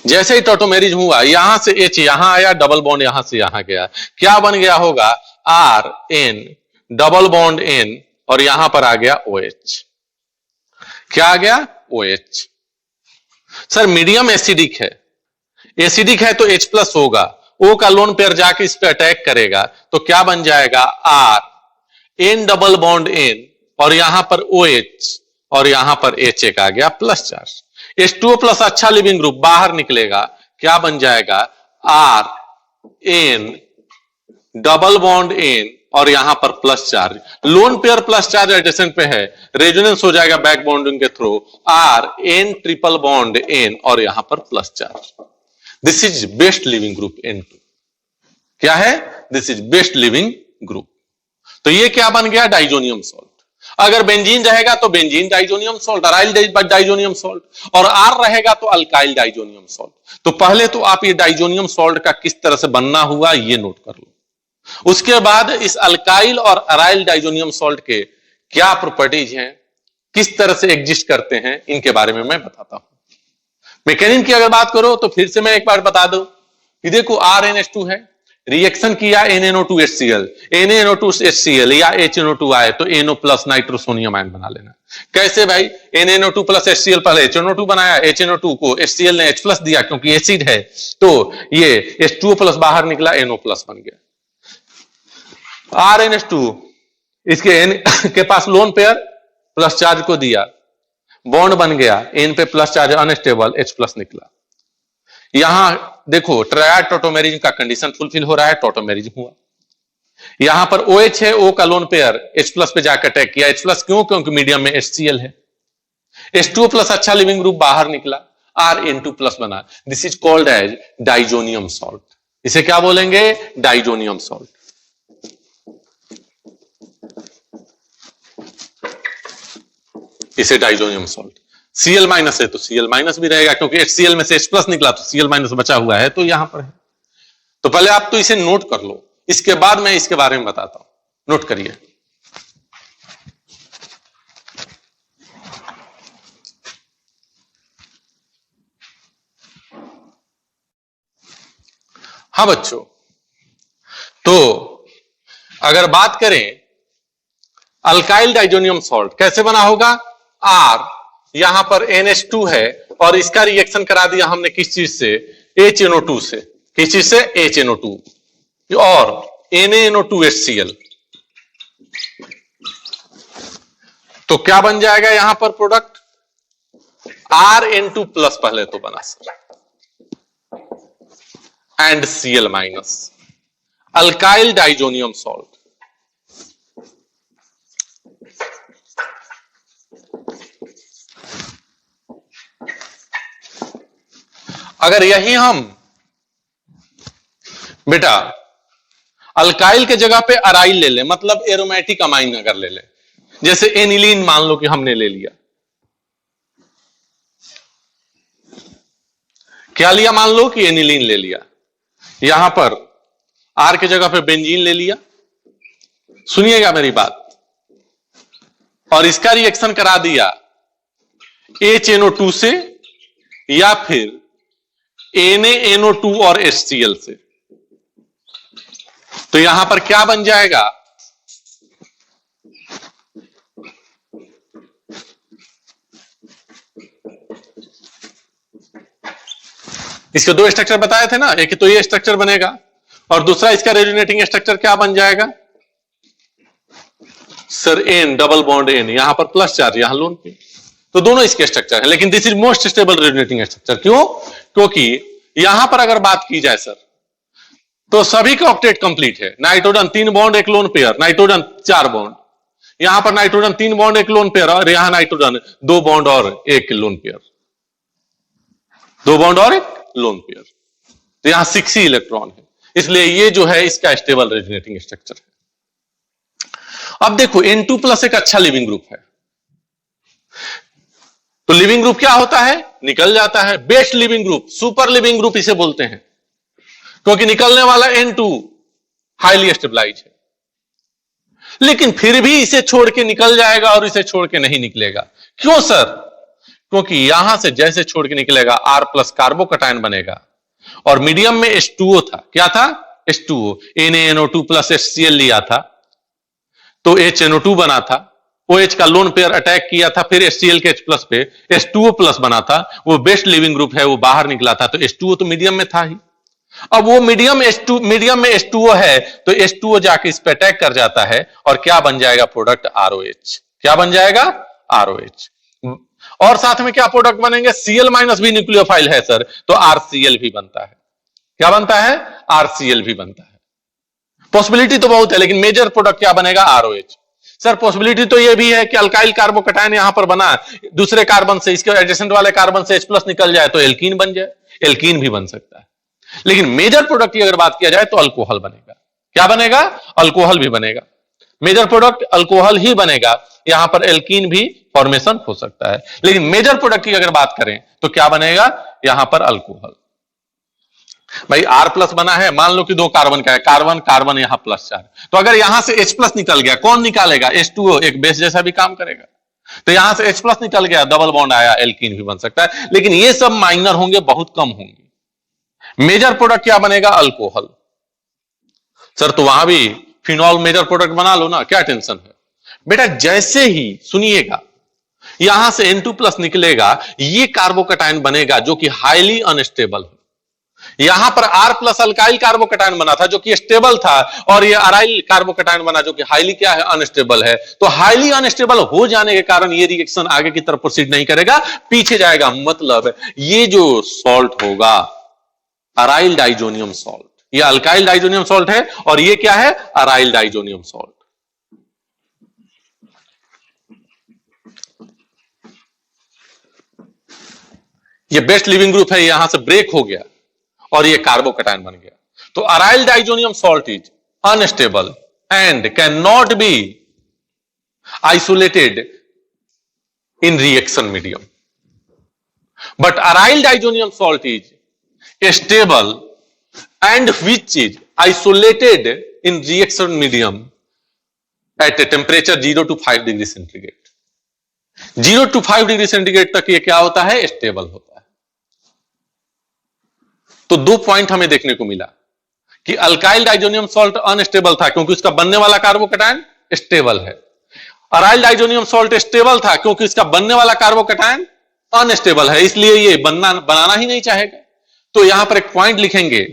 जैसे ही टॉटोमेरिज हुआ, यहां से H यहां आया, डबल बॉन्ड यहां से यहां गया, क्या बन गया होगा? R N double bond N, और यहां पर आ गया OH। क्या आ गया? OH। सर मीडियम एसिडिक है, एसिडिक है तो H प्लस होगा, O का लोन पेयर जाके इस पे अटैक करेगा, तो क्या बन जाएगा? R N double bond N, और यहां पर OH, और यहां पर H एक आ गया प्लस चार्ज। H2O प्लस अच्छा लिविंग ग्रुप बाहर निकलेगा, क्या बन जाएगा? R N double bond N, और यहां पर plus charge, lone pair plus charge addition पे है, रेजोनेंस हो जाएगा बैक बॉन्डिंग के through, R N triple bond N, और यहां पर plus charge. This is best leaving group N2। क्या है? This is best leaving group. तो ये क्या बन गया? Diazonium salt. अगर बेंजीन रहेगा तो benzene diazonium salt, aryl diazonium salt, और R रहेगा तो अल्काइल डाइजोनियम सॉल्ट। तो पहले तो आप ये डाइजोनियम सॉल्ट का किस तरह से बनना हुआ ये नोट कर लो। उसके बाद इस अल्काइल और अराइल डाइजोनियम सॉल्ट के क्या प्रॉपर्टीज हैं, किस तरह से एग्जिस्ट करते हैं, इनके बारे में मैं बताता हूं। मैकेनिज्म की अगर बात करो तो फिर से मैं एक बार बता दूं कि देखो RNH2 है, रिएक्शन किया NaNO2HCl, NaNO2HCl या HNO2 आए तो NO प्लस नाइट्रोसोनियम आयन बना लेना। कैसे भाई? NaNO2 प्लस HCl पहले HNO2 बनाया, HNO2 को HCl ने H प्लस दिया क्योंकि एसिड है, तो ये H2O प्लस बाहर निकला, NO प्लस बन गया। RNH2 इसके N के पास लोन पेयर प्लस चार्ज को दिया, बॉन्ड बन गया, N पे plus charge unstable, H plus निकला। यहां देखो ट्रायड टॉटोमेरिज्म का कंडीशन फुलफिल हो रहा है, टॉटोमेरिज्म हुआ। यहां पर OH है, O का लोन पेयर H प्लस पे जाकर अटैक किया। H प्लस क्यों? क्योंकि मीडियम में HCl है। H2O प्लस अच्छा लिविंग ग्रुप बाहर निकला, RN2 प्लस बना। This is called as diazonium salt. इसे क्या बोलेंगे? Diazonium salt. इसे डाइजोनियम सॉल्ट। Cl माइनस है तो Cl माइनस भी रहेगा, क्योंकि HCl में से H प्लस निकला तो Cl माइनस बचा हुआ है, तो यहां पर है। तो पहले आप तो इसे नोट कर लो, इसके बाद मैं इसके बारे में बताता हूं। नोट करिए। हाँ बच्चों, तो अगर बात करें अल्काइल डाइजोनियम सॉल्ट कैसे बना होगा? R यहां पर NH2 है और इसका रिएक्शन करा दिया हमने किस चीज से? HNO2 से। किस चीज से? HNO2, और NaNO2HCl। तो क्या बन जाएगा यहां पर प्रोडक्ट? RN2 प्लस पहले तो बना sir, and Cl minus, alkyl diazonium salt. अगर यही हम बेटा अल्काइल के जगह पे अराइल ले ले, मतलब एरोमेटिक अमाइन अगर ले ले, जैसे एनिलीन मान लो कि हमने ले लिया, क्या लिया? मान लो कि एनिलीन ले लिया, यहां पर R के जगह पे बेंजीन ले लिया। सुनिएगा मेरी बात, और इसका रिएक्शन करा दिया HNO2 से या फिर NaNO2 और HCl से, तो यहां पर क्या बन जाएगा? इसके दो स्ट्रक्चर बताए थे ना, एक तो ये स्ट्रक्चर बनेगा और दूसरा इसका रेजोनेटिंग स्ट्रक्चर क्या बन जाएगा? Sir N double bond N, यहां पर प्लस चार्ज, यहां लोन पे, तो दोनों इसके स्ट्रक्चर है, लेकिन this is most stable resonating structure. क्यों? क्योंकि यहां पर अगर बात की जाए सर, तो सभी का ऑक्टेट कंप्लीट है। Nitrogen 3 bond 1 lone pair, nitrogen 4 bond, यहां पर नाइट्रोजन 3 बॉन्ड 1 लोन पेयर, और यहां नाइट्रोजन 2 बॉन्ड और 1 लोन पेयर, 2 बॉन्ड और 1 लोन पेयर, तो यहां 6 ही इलेक्ट्रॉन है, इसलिए ये जो है इसका स्टेबल रेजोनेटिंग स्ट्रक्चर है। अब देखो N2+ एक अच्छा लिविंग ग्रुप है, तो लिविंग ग्रुप क्या होता है? निकल जाता है। Best leaving group, super leaving group इसे बोलते हैं, क्योंकि निकलने वाला N2 हाईली स्टेबलाइज है, लेकिन फिर भी इसे छोड़ के निकल जाएगा और इसे छोड़ के नहीं निकलेगा। क्यों सर? क्योंकि यहां से जैसे छोड़ के निकलेगा R+ कार्बोकटायन बनेगा, और मीडियम में H2O था। क्या था? H2O, NaNO2+ HCl लिया था, तो HNO2 बना था। OH का लोन पेयर अटैक किया था, फिर HCl के H+ पे H2O+ बना था, वो बेस्ट लिविंग ग्रुप है, वो बाहर निकला था, तो H2O तो मीडियम में था ही। अब वो मीडियम में H2O है, तो H2O जाके इस पे अटैक कर जाता है, और क्या बन जाएगा प्रोडक्ट? ROH। क्या बन जाएगा? ROH। और साथ में क्या प्रोडक्ट बनेंगे? Cl- भी न्यूक्लियोफाइल है सर, तो RCl भी बनता है। क्या बनता है? RCl भी बनता है। पॉसिबिलिटी तो बहुत है, लेकिन मेजर प्रोडक्ट क्या बनेगा? ROH। सर पॉसिबिलिटी तो ये भी है कि अल्काइल कार्बोकटायन यहां पर बना, दूसरे कार्बन से, इसके एडजेसेंट वाले कार्बन से H+ निकल जाए तो एल्कीन बन जाए, एल्कीन भी बन सकता है। लेकिन मेजर प्रोडक्ट की अगर बात किया जाए तो अल्कोहल बनेगा। क्या बनेगा? अल्कोहल भी बनेगा। मेजर प्रोडक्ट अल्कोहल ही बनेगा, यहां पर एल्कीन भी फॉर्मेशन हो सकता है, लेकिन मेजर प्रोडक्ट की अगर बात करें तो क्या बनेगा? यहां पर अल्कोहल। भाई R+ बना है, मान लो कि 2 कार्बन का है, कार्बन कार्बन यहां +4, तो अगर यहां से H+ निकल गया, कौन निकालेगा? H2O, एक बेस जैसा भी काम करेगा, तो यहां से H+ निकल गया, डबल बॉन्ड आया, एल्कीन भी बन सकता है, लेकिन ये सब माइनर होंगे, बहुत कम होंगे। मेजर प्रोडक्ट क्या बनेगा? अल्कोहल। सर तो वहां भी फिनॉल मेजर प्रोडक्ट बना लो ना, क्या टेंशन है? बेटा जैसे ही सुनिएगा यहां से N2+ निकलेगा, ये कार्बोकटायन बनेगा जो कि हाईली अनस्टेबल है। यहां पर R+ अल्काइल कार्बोकटायन बना था जो कि स्टेबल था, और ये अराइल कार्बोकटायन बना जो कि हाईली क्या है? अनस्टेबल है। तो हाईली अनस्टेबल हो जाने के कारण ये रिएक्शन आगे की तरफ प्रोसीड नहीं करेगा, पीछे जाएगा। मतलब ये जो सॉल्ट होगा अराइल डाइजोनियम सॉल्ट, ये अल्काइल डाइजोनियम सॉल्ट है, और ये क्या है? Aryl diazonium salt. ये बेस्ट लिविंग ग्रुप है, यहां से ब्रेक हो गया और ये कार्बोकटायन बन गया। तो aryl diazonium salt is unstable and can not be isolated in reaction medium, but aryl diazonium salt is stable and which is isolated in reaction medium at a temperature 0 to 5 degree centigrade. 0 to 5 degree centigrade तक ये क्या होता है? Stable होता है। तो 2 point हमें देखने को मिला कि अल्काइल डाइजोनियम सॉल्ट अनस्टेबल था क्योंकि उसका बनने वाला कार्बोकटायन स्टेबल है। अराइल डाइजोनियम सॉल्ट स्टेबल था क्योंकि इसका बनने वाला कार्बोकटायन अनस्टेबल है, इसलिए ये बनाना ही नहीं चाहेगा। तो यहां पर एक पॉइंट लिखेंगे,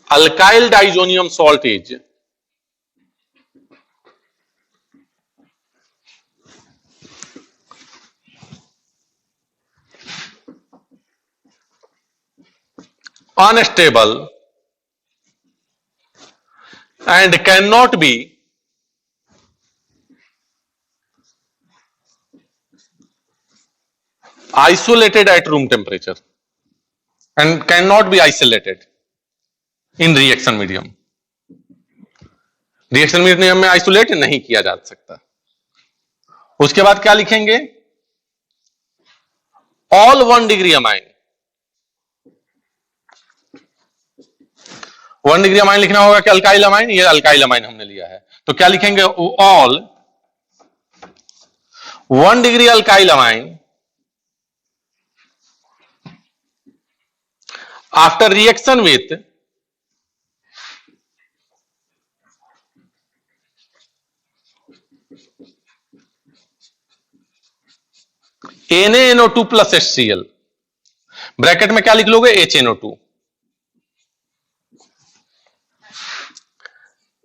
alkyl diazonium salt is unstable and cannot be isolated at room temperature and cannot be isolated in reaction medium. Reaction medium में आइसोलेट नहीं किया जा सकता। उसके बाद क्या लिखेंगे? All 1 degree amine. 1 degree amine लिखना होगा कि अल्काइल अमाइन, ये अल्काइल अमाइन हमने लिया है, तो क्या लिखेंगे? All 1 degree alkyl amine after reaction with NaNO2 plus HCl, bracket में क्या लिख लोगे? HNO2,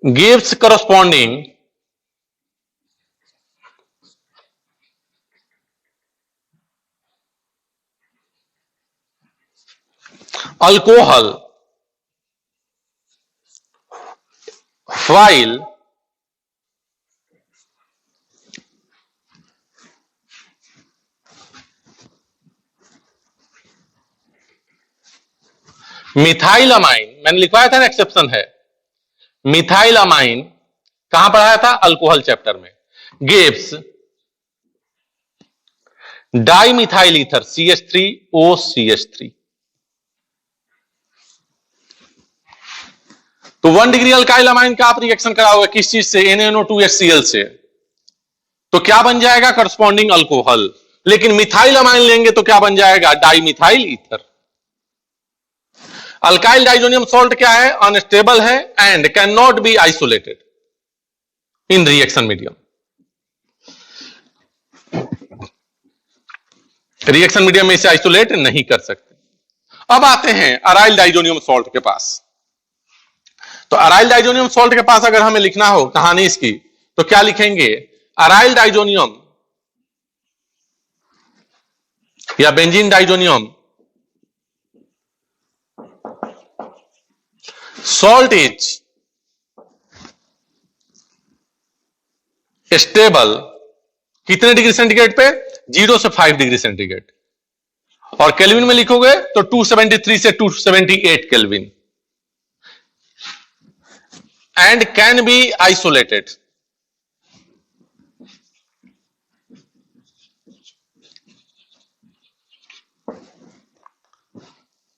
gives corresponding alcohol while मिथाइलमाइन, मैंने लिखवाया था ना, एक्सेप्शन है, मिथाइलमाइन कहां पढ़ाया था? अल्कोहल चैप्टर में। Gives dimethyl ether CH3OCH3। तो 1 डिग्री अल्काइल अमाइन का आप रिएक्शन कराओगे किस चीज से? NaNO2HCl से। तो क्या बन जाएगा? Corresponding alcohol. लेकिन मिथाइल अमाइन लेंगे तो क्या बन जाएगा? Dimethyl ether. Alkyl diazonium salt क्या है? अनस्टेबल है and can not be isolated in reaction medium. Reaction medium में इसे आइसोलेट नहीं कर सकते। अब आते हैं अराइल डाइजोनियम सॉल्ट के पास। तो अराइल डाइजोनियम सॉल्ट के पास अगर हमें लिखना हो कहानी इसकी, तो क्या लिखेंगे? अराइल डाइजोनियम या benzene diazonium salt is stable कितने डिग्री सेंटीग्रेड पे? 0 से 5 डिग्री सेंटीग्रेड। और केल्विन में लिखोगे तो 273 से 278 kelvin. And can be isolated.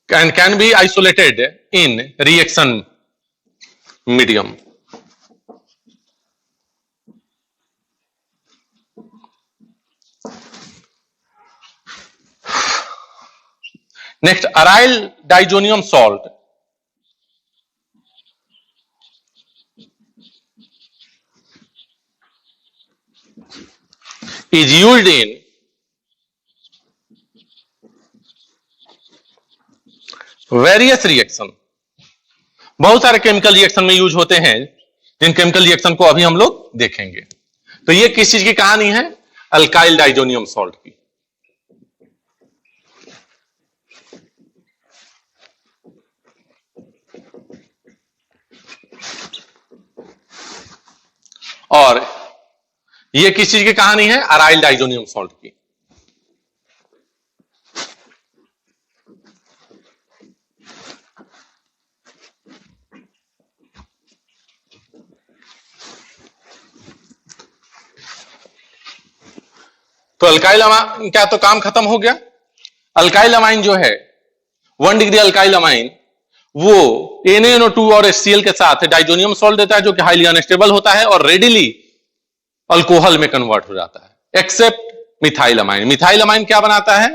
and can be isolated in reaction medium. Next, aryl diazonium salt is used in various reaction. बहुत सारे केमिकल रिएक्शन में यूज होते हैं, जिन केमिकल रिएक्शन को अभी हम लोग देखेंगे। तो ये किस चीज की कहानी है? अल्काइल डाइजोनियम सॉल्ट की। और ये किस चीज की कहानी है? अराइल डाइजोनियम सॉल्ट की। तो अल्काइल अमाइन क्या तो काम खत्म हो गया। अल्काइल अमाइन जो है 1 डिग्री अल्काइल अमाइन वो NaNO2 और HCl के साथ डाइजोनियम सॉल्ट देता है, जो कि हाईली अनस्टेबल होता है और रेडिली अल्कोहल में कन्वर्ट हो जाता है, except methyl amine. Methyl amine क्या बनाता है?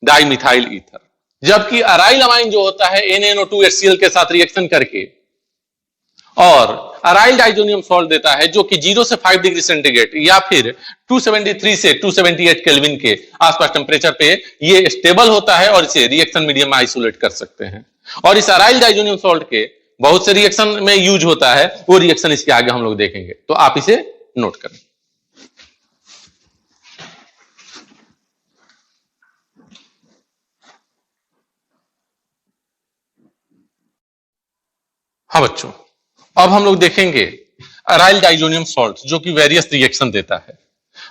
Dimethyl ether. जबकि अराइल अमाइन जो होता है NaNO2 HCl के साथ रिएक्शन करके और अराइल डाइजोनियम सॉल्ट देता है, जो कि 0 से 5 डिग्री सेंटीग्रेड या फिर 273 से 278 केल्विन के आसपास टेम्परेचर पे ये स्टेबल होता है और इसे रिएक्शन मीडियम में आइसोलेट कर सकते हैं। और इस अराइल डाइजोनियम सॉल्ट के बहुत से रिएक्शन में यूज होता है, वो रिएक्शन इसके आगे हम लोग देखेंगे, तो आप इसे नोट करें। हाँ बच्चों, अब हम लोग देखेंगे अराइल डाइजोनियम सॉल्ट, जो कि वेरियस रिएक्शन देता है।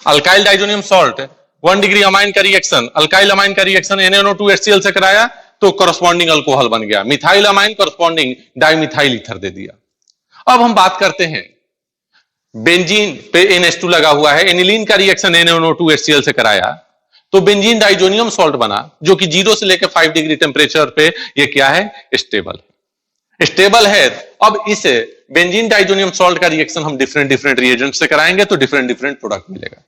Alkyl diazonium salt 1 degree amine का रिएक्शन अल्काइल अमाइन का रिएक्शन NaNO2HCl से कराया तो कॉरस्पॉन्डिंग अल्कोहल बन गया। Methyl amine corresponding dimethyl ether दे दिया। अब हम बात करते हैं बेंजीन पे NH2 लगा हुआ है, एनिलीन का रिएक्शन NaNO2HCl से कराया तो बेंजीन डाइजोनियम सॉल्ट बना, जो कि 0 से लेकर 5 डिग्री टेम्परेचर पे ये क्या है? स्टेबल स्टेबल है। अब इस बेंजीन डाइजोनियम सॉल्ट का रिएक्शन हम डिफरेंट रिएजेंट से कराएंगे तो डिफरेंट प्रोडक्ट मिलेगा।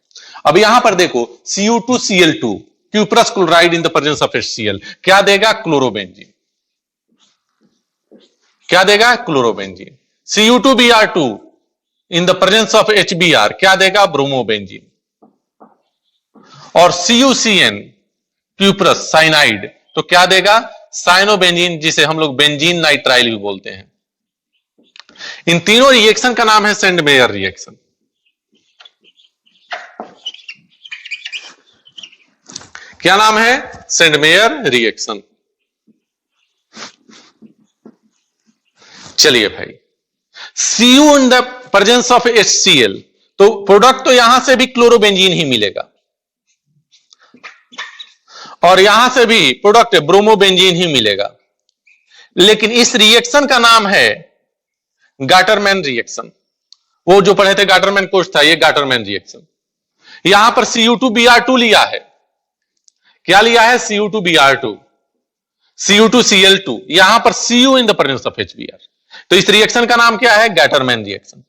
अब यहां पर देखो Cu2Cl2 cuprous chloride in the presence of HCl क्या देगा? क्लोरोबेंजीन। क्या देगा? Chlorobenzene. Cu2Br2 in the presence of HBr क्या देगा? ब्रोमोबेंजीन। और CuCN क्यूप्रस साइनाइड तो क्या देगा? साइनोबेंजीन, जिसे हम लोग बेंजीन नाइट्राइल भी बोलते हैं। इन तीनों रिएक्शन का नाम है सेंड मेयर रिएक्शन। क्या नाम है? Send mayor reaction. चलिए भाई, Cu in the presence of HCl, तो प्रोडक्ट तो यहां से भी क्लोरोबेंजीन ही मिलेगा और यहां से भी प्रोडक्ट ब्रोमोबेंजीन ही मिलेगा, लेकिन इस रिएक्शन का नाम है गाटरमैन रिएक्शन। वो जो पढ़े थे गाटरमैन कोर्स था, ये गाटरमैन रिएक्शन। यहां पर Cu2Br2 लिया है। क्या लिया है? Cu2Br2, Cu2Cl2, यहां पर Cu in the presence of HBr। तो इस रिएक्शन का नाम क्या है? Gattermann reaction.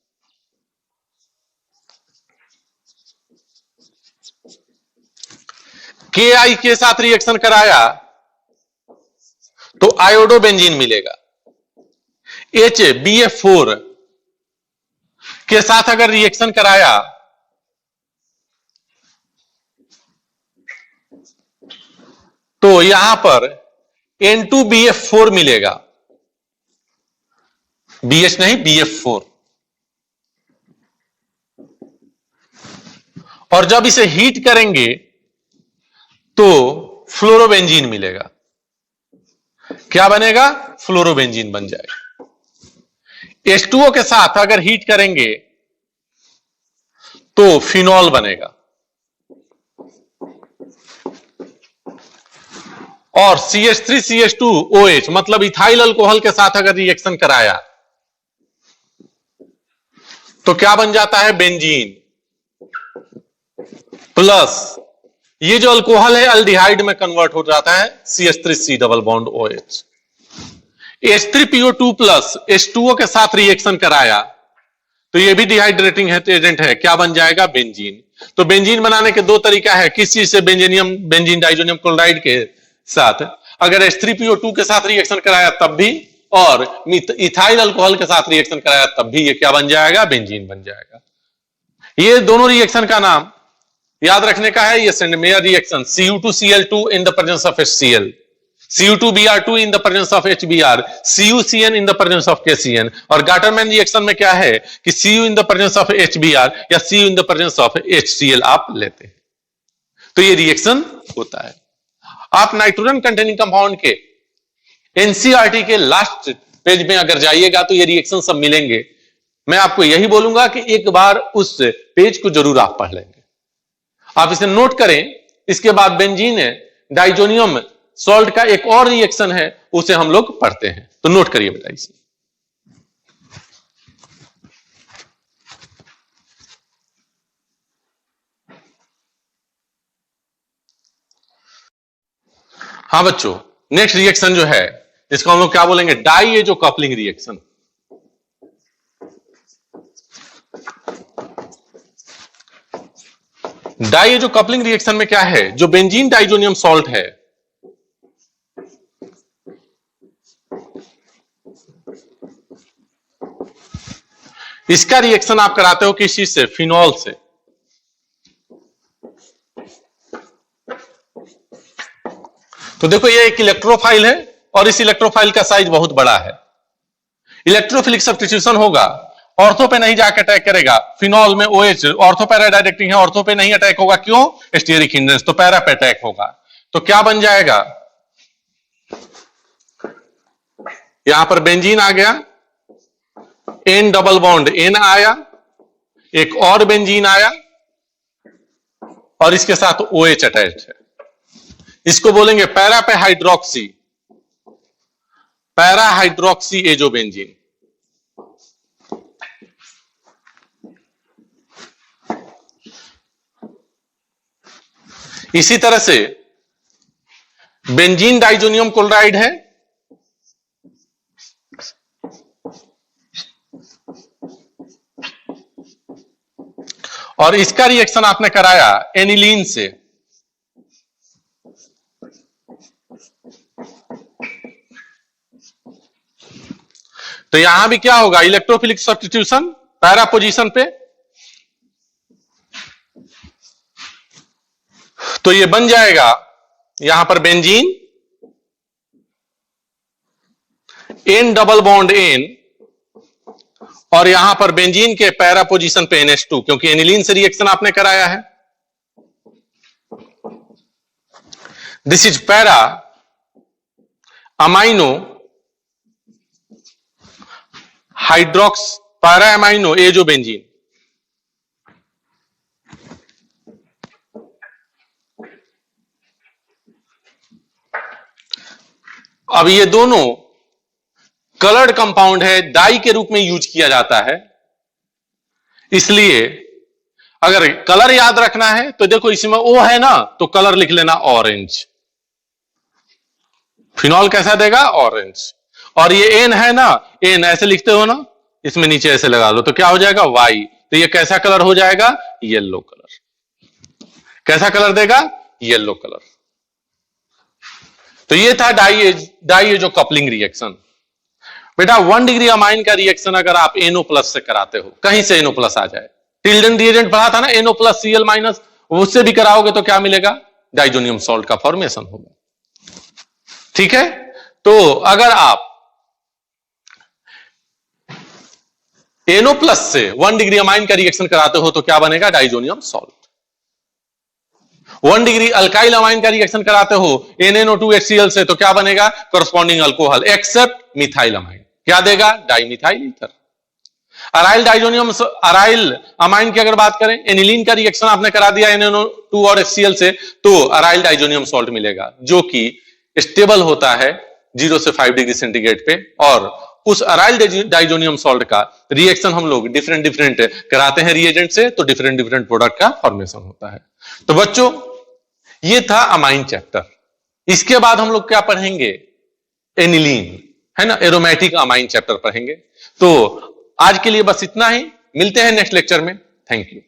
Ki के साथ रिएक्शन कराया तो आयोडोबेंजीन मिलेगा। HBF4 के साथ अगर रिएक्शन कराया तो यहां पर N2BF4 मिलेगा। BH नहीं, BF4। और जब इसे हीट करेंगे तो फ्लोरोबेंजीन मिलेगा। क्या बनेगा? फ्लोरोबेंजीन बन जाएगा। H2O के साथ अगर हीट करेंगे तो फिनॉल बनेगा। और CH3CH2OH मतलब इथाइल अल्कोहल के साथ अगर रिएक्शन कराया तो क्या बन जाता है? बेंजीन। प्लस ये जो अल्कोहल है अल्डिहाइड में कन्वर्ट हो जाता है, CH3C double bond OH। H3PO2 plus H2O के साथ रिएक्शन कराया तो ये भी डिहाइड्रेटिंग एजेंट है। क्या बन जाएगा? बेंजीन। तो बेंजीन बनाने के दो तरीका है। किस चीज से? बेंजीन डाइजोनियम क्लोराइड के साथ। अगर H3PO2 के साथ रिएक्शन कराया तब भी, और इथाइल अल्कोहल के साथ रिएक्शन कराया तब भी, ये क्या बन जाएगा? बेंजीन बन जाएगा। ये दोनों रिएक्शन का नाम याद रखने का है। ये send mayor reaction, Cu2Cl2 in the presence of HCl, Cu2Br2 in the presence of HBr, CuCN in the presence of KCN। और गाटरमैन रिएक्शन में क्या है कि Cu in the presence of HBr या Cu in the presence of HCl आप लेते हैं, तो ये रिएक्शन होता है। आप नाइट्रोजन कंटेनिंग कंपाउंड के एनसीईआरटी के लास्ट पेज में अगर जाइएगा तो ये रिएक्शन सब मिलेंगे। मैं आपको यही बोलूंगा कि एक बार उस पेज को जरूर आप पढ़ लेंगे। आप इसे नोट करें। इसके बाद बेंजीन डाइजोनियम सॉल्ट का एक और रिएक्शन है, उसे हम लोग पढ़ते हैं, तो नोट करिए बेटा इसे। हाँ बच्चों, नेक्स्ट रिएक्शन जो है इसको हम लोग क्या बोलेंगे? डाइएजो कपलिंग रिएक्शन। डाइएजो कपलिंग रिएक्शन में क्या है? जो बेंजीन डाइजोनियम सॉल्ट है इसका रिएक्शन आप कराते हो किस चीज से? फिनॉल से। तो देखो ये एक इलेक्ट्रोफाइल है और इस इलेक्ट्रोफाइल का साइज बहुत बड़ा है। इलेक्ट्रोफिलिक सब्स्टिट्यूशन होगा, ऑर्थो पे नहीं जाकर अटैक करेगा। फिनॉल में OH ऑर्थो पैरा डायरेक्टिंग है, ऑर्थो पे नहीं अटैक होगा। क्यों? स्टीयरिक हिंड्रेंस, तो पैरा पे अटैक होगा। तो क्या बन जाएगा? यहां पर बेंजीन आ गया, N डबल बॉन्ड N आया, एक और बेंजीन आया और इसके साथ OH अटैच है। इसको बोलेंगे पैरा पे हाइड्रोक्सी, पैरा हाइड्रोक्सी एजोबेंजीन। इसी तरह से बेंजीन डाइजोनियम क्लोराइड है, और इसका रिएक्शन आपने कराया एनिलीन से। तो यहां भी क्या होगा? इलेक्ट्रोफिलिक सब्स्टिट्यूशन पैरा पोजीशन पे। तो ये बन जाएगा यहां पर benzene, N double bond N और यहां पर बेंजीन के पैरा पोजीशन पे NH2, क्योंकि एनिलीन से रिएक्शन आपने कराया है। This is para amino hydroxy para amino azobenzene. अब ये दोनों कलर्ड कंपाउंड है, डाई के रूप में यूज किया जाता है। इसलिए अगर कलर याद रखना है तो देखो इसमें O है ना, तो कलर लिख लेना ऑरेंज। फिनॉल कैसा देगा? ऑरेंज। और ये N है ना, N ऐसे लिखते हो ना, इसमें नीचे ऐसे लगा लो तो क्या हो जाएगा? Y। तो ये कैसा कलर हो जाएगा? Yellow colour. कैसा कलर देगा? Yellow colour. तो ये था डाई एजो कपलिंग रिएक्शन। बेटा 1 डिग्री अमाइन का रिएक्शन अगर आप NO+ से कराते हो, कहीं से NO+ आ जाए, टिल्डन रिएजेंट पढ़ा था ना, NO+ Cl-, उससे भी कराओगे तो क्या मिलेगा? डाइजोनियम सॉल्ट का फॉर्मेशन होगा। ठीक है, तो अगर आप NO+ से 1 डिग्री अमाइन का रिएक्शन कराते हो तो क्या बनेगा? Diazonium salt. 1 degree alkyl amine का रिएक्शन कराते हो NaNO2HCl से तो क्या बनेगा? Corresponding alcohol, except methyl amine. क्या देगा? Dimethyl ether. अराइल अमाइन की अगर बात करें, एनिलीन का रिएक्शन आपने करा दिया NaNO2 और HCl से, तो अराइल डाइजोनियम सॉल्ट मिलेगा, जो कि स्टेबल होता है 0 से 5 डिग्री सेंटीग्रेड पे। और उस अराइल डाइजोनियम सॉल्ट का रिएक्शन हम लोग डिफरेंट कराते हैं रिएजेंट से, तो डिफरेंट प्रोडक्ट का फॉर्मेशन होता है। तो बच्चों ये था अमाइन चैप्टर। इसके बाद हम लोग क्या पढ़ेंगे? एनिलीन, है ना, एरोमेटिक अमाइन चैप्टर पढ़ेंगे। तो आज के लिए बस इतना ही, मिलते हैं नेक्स्ट लेक्चर में। Thank you.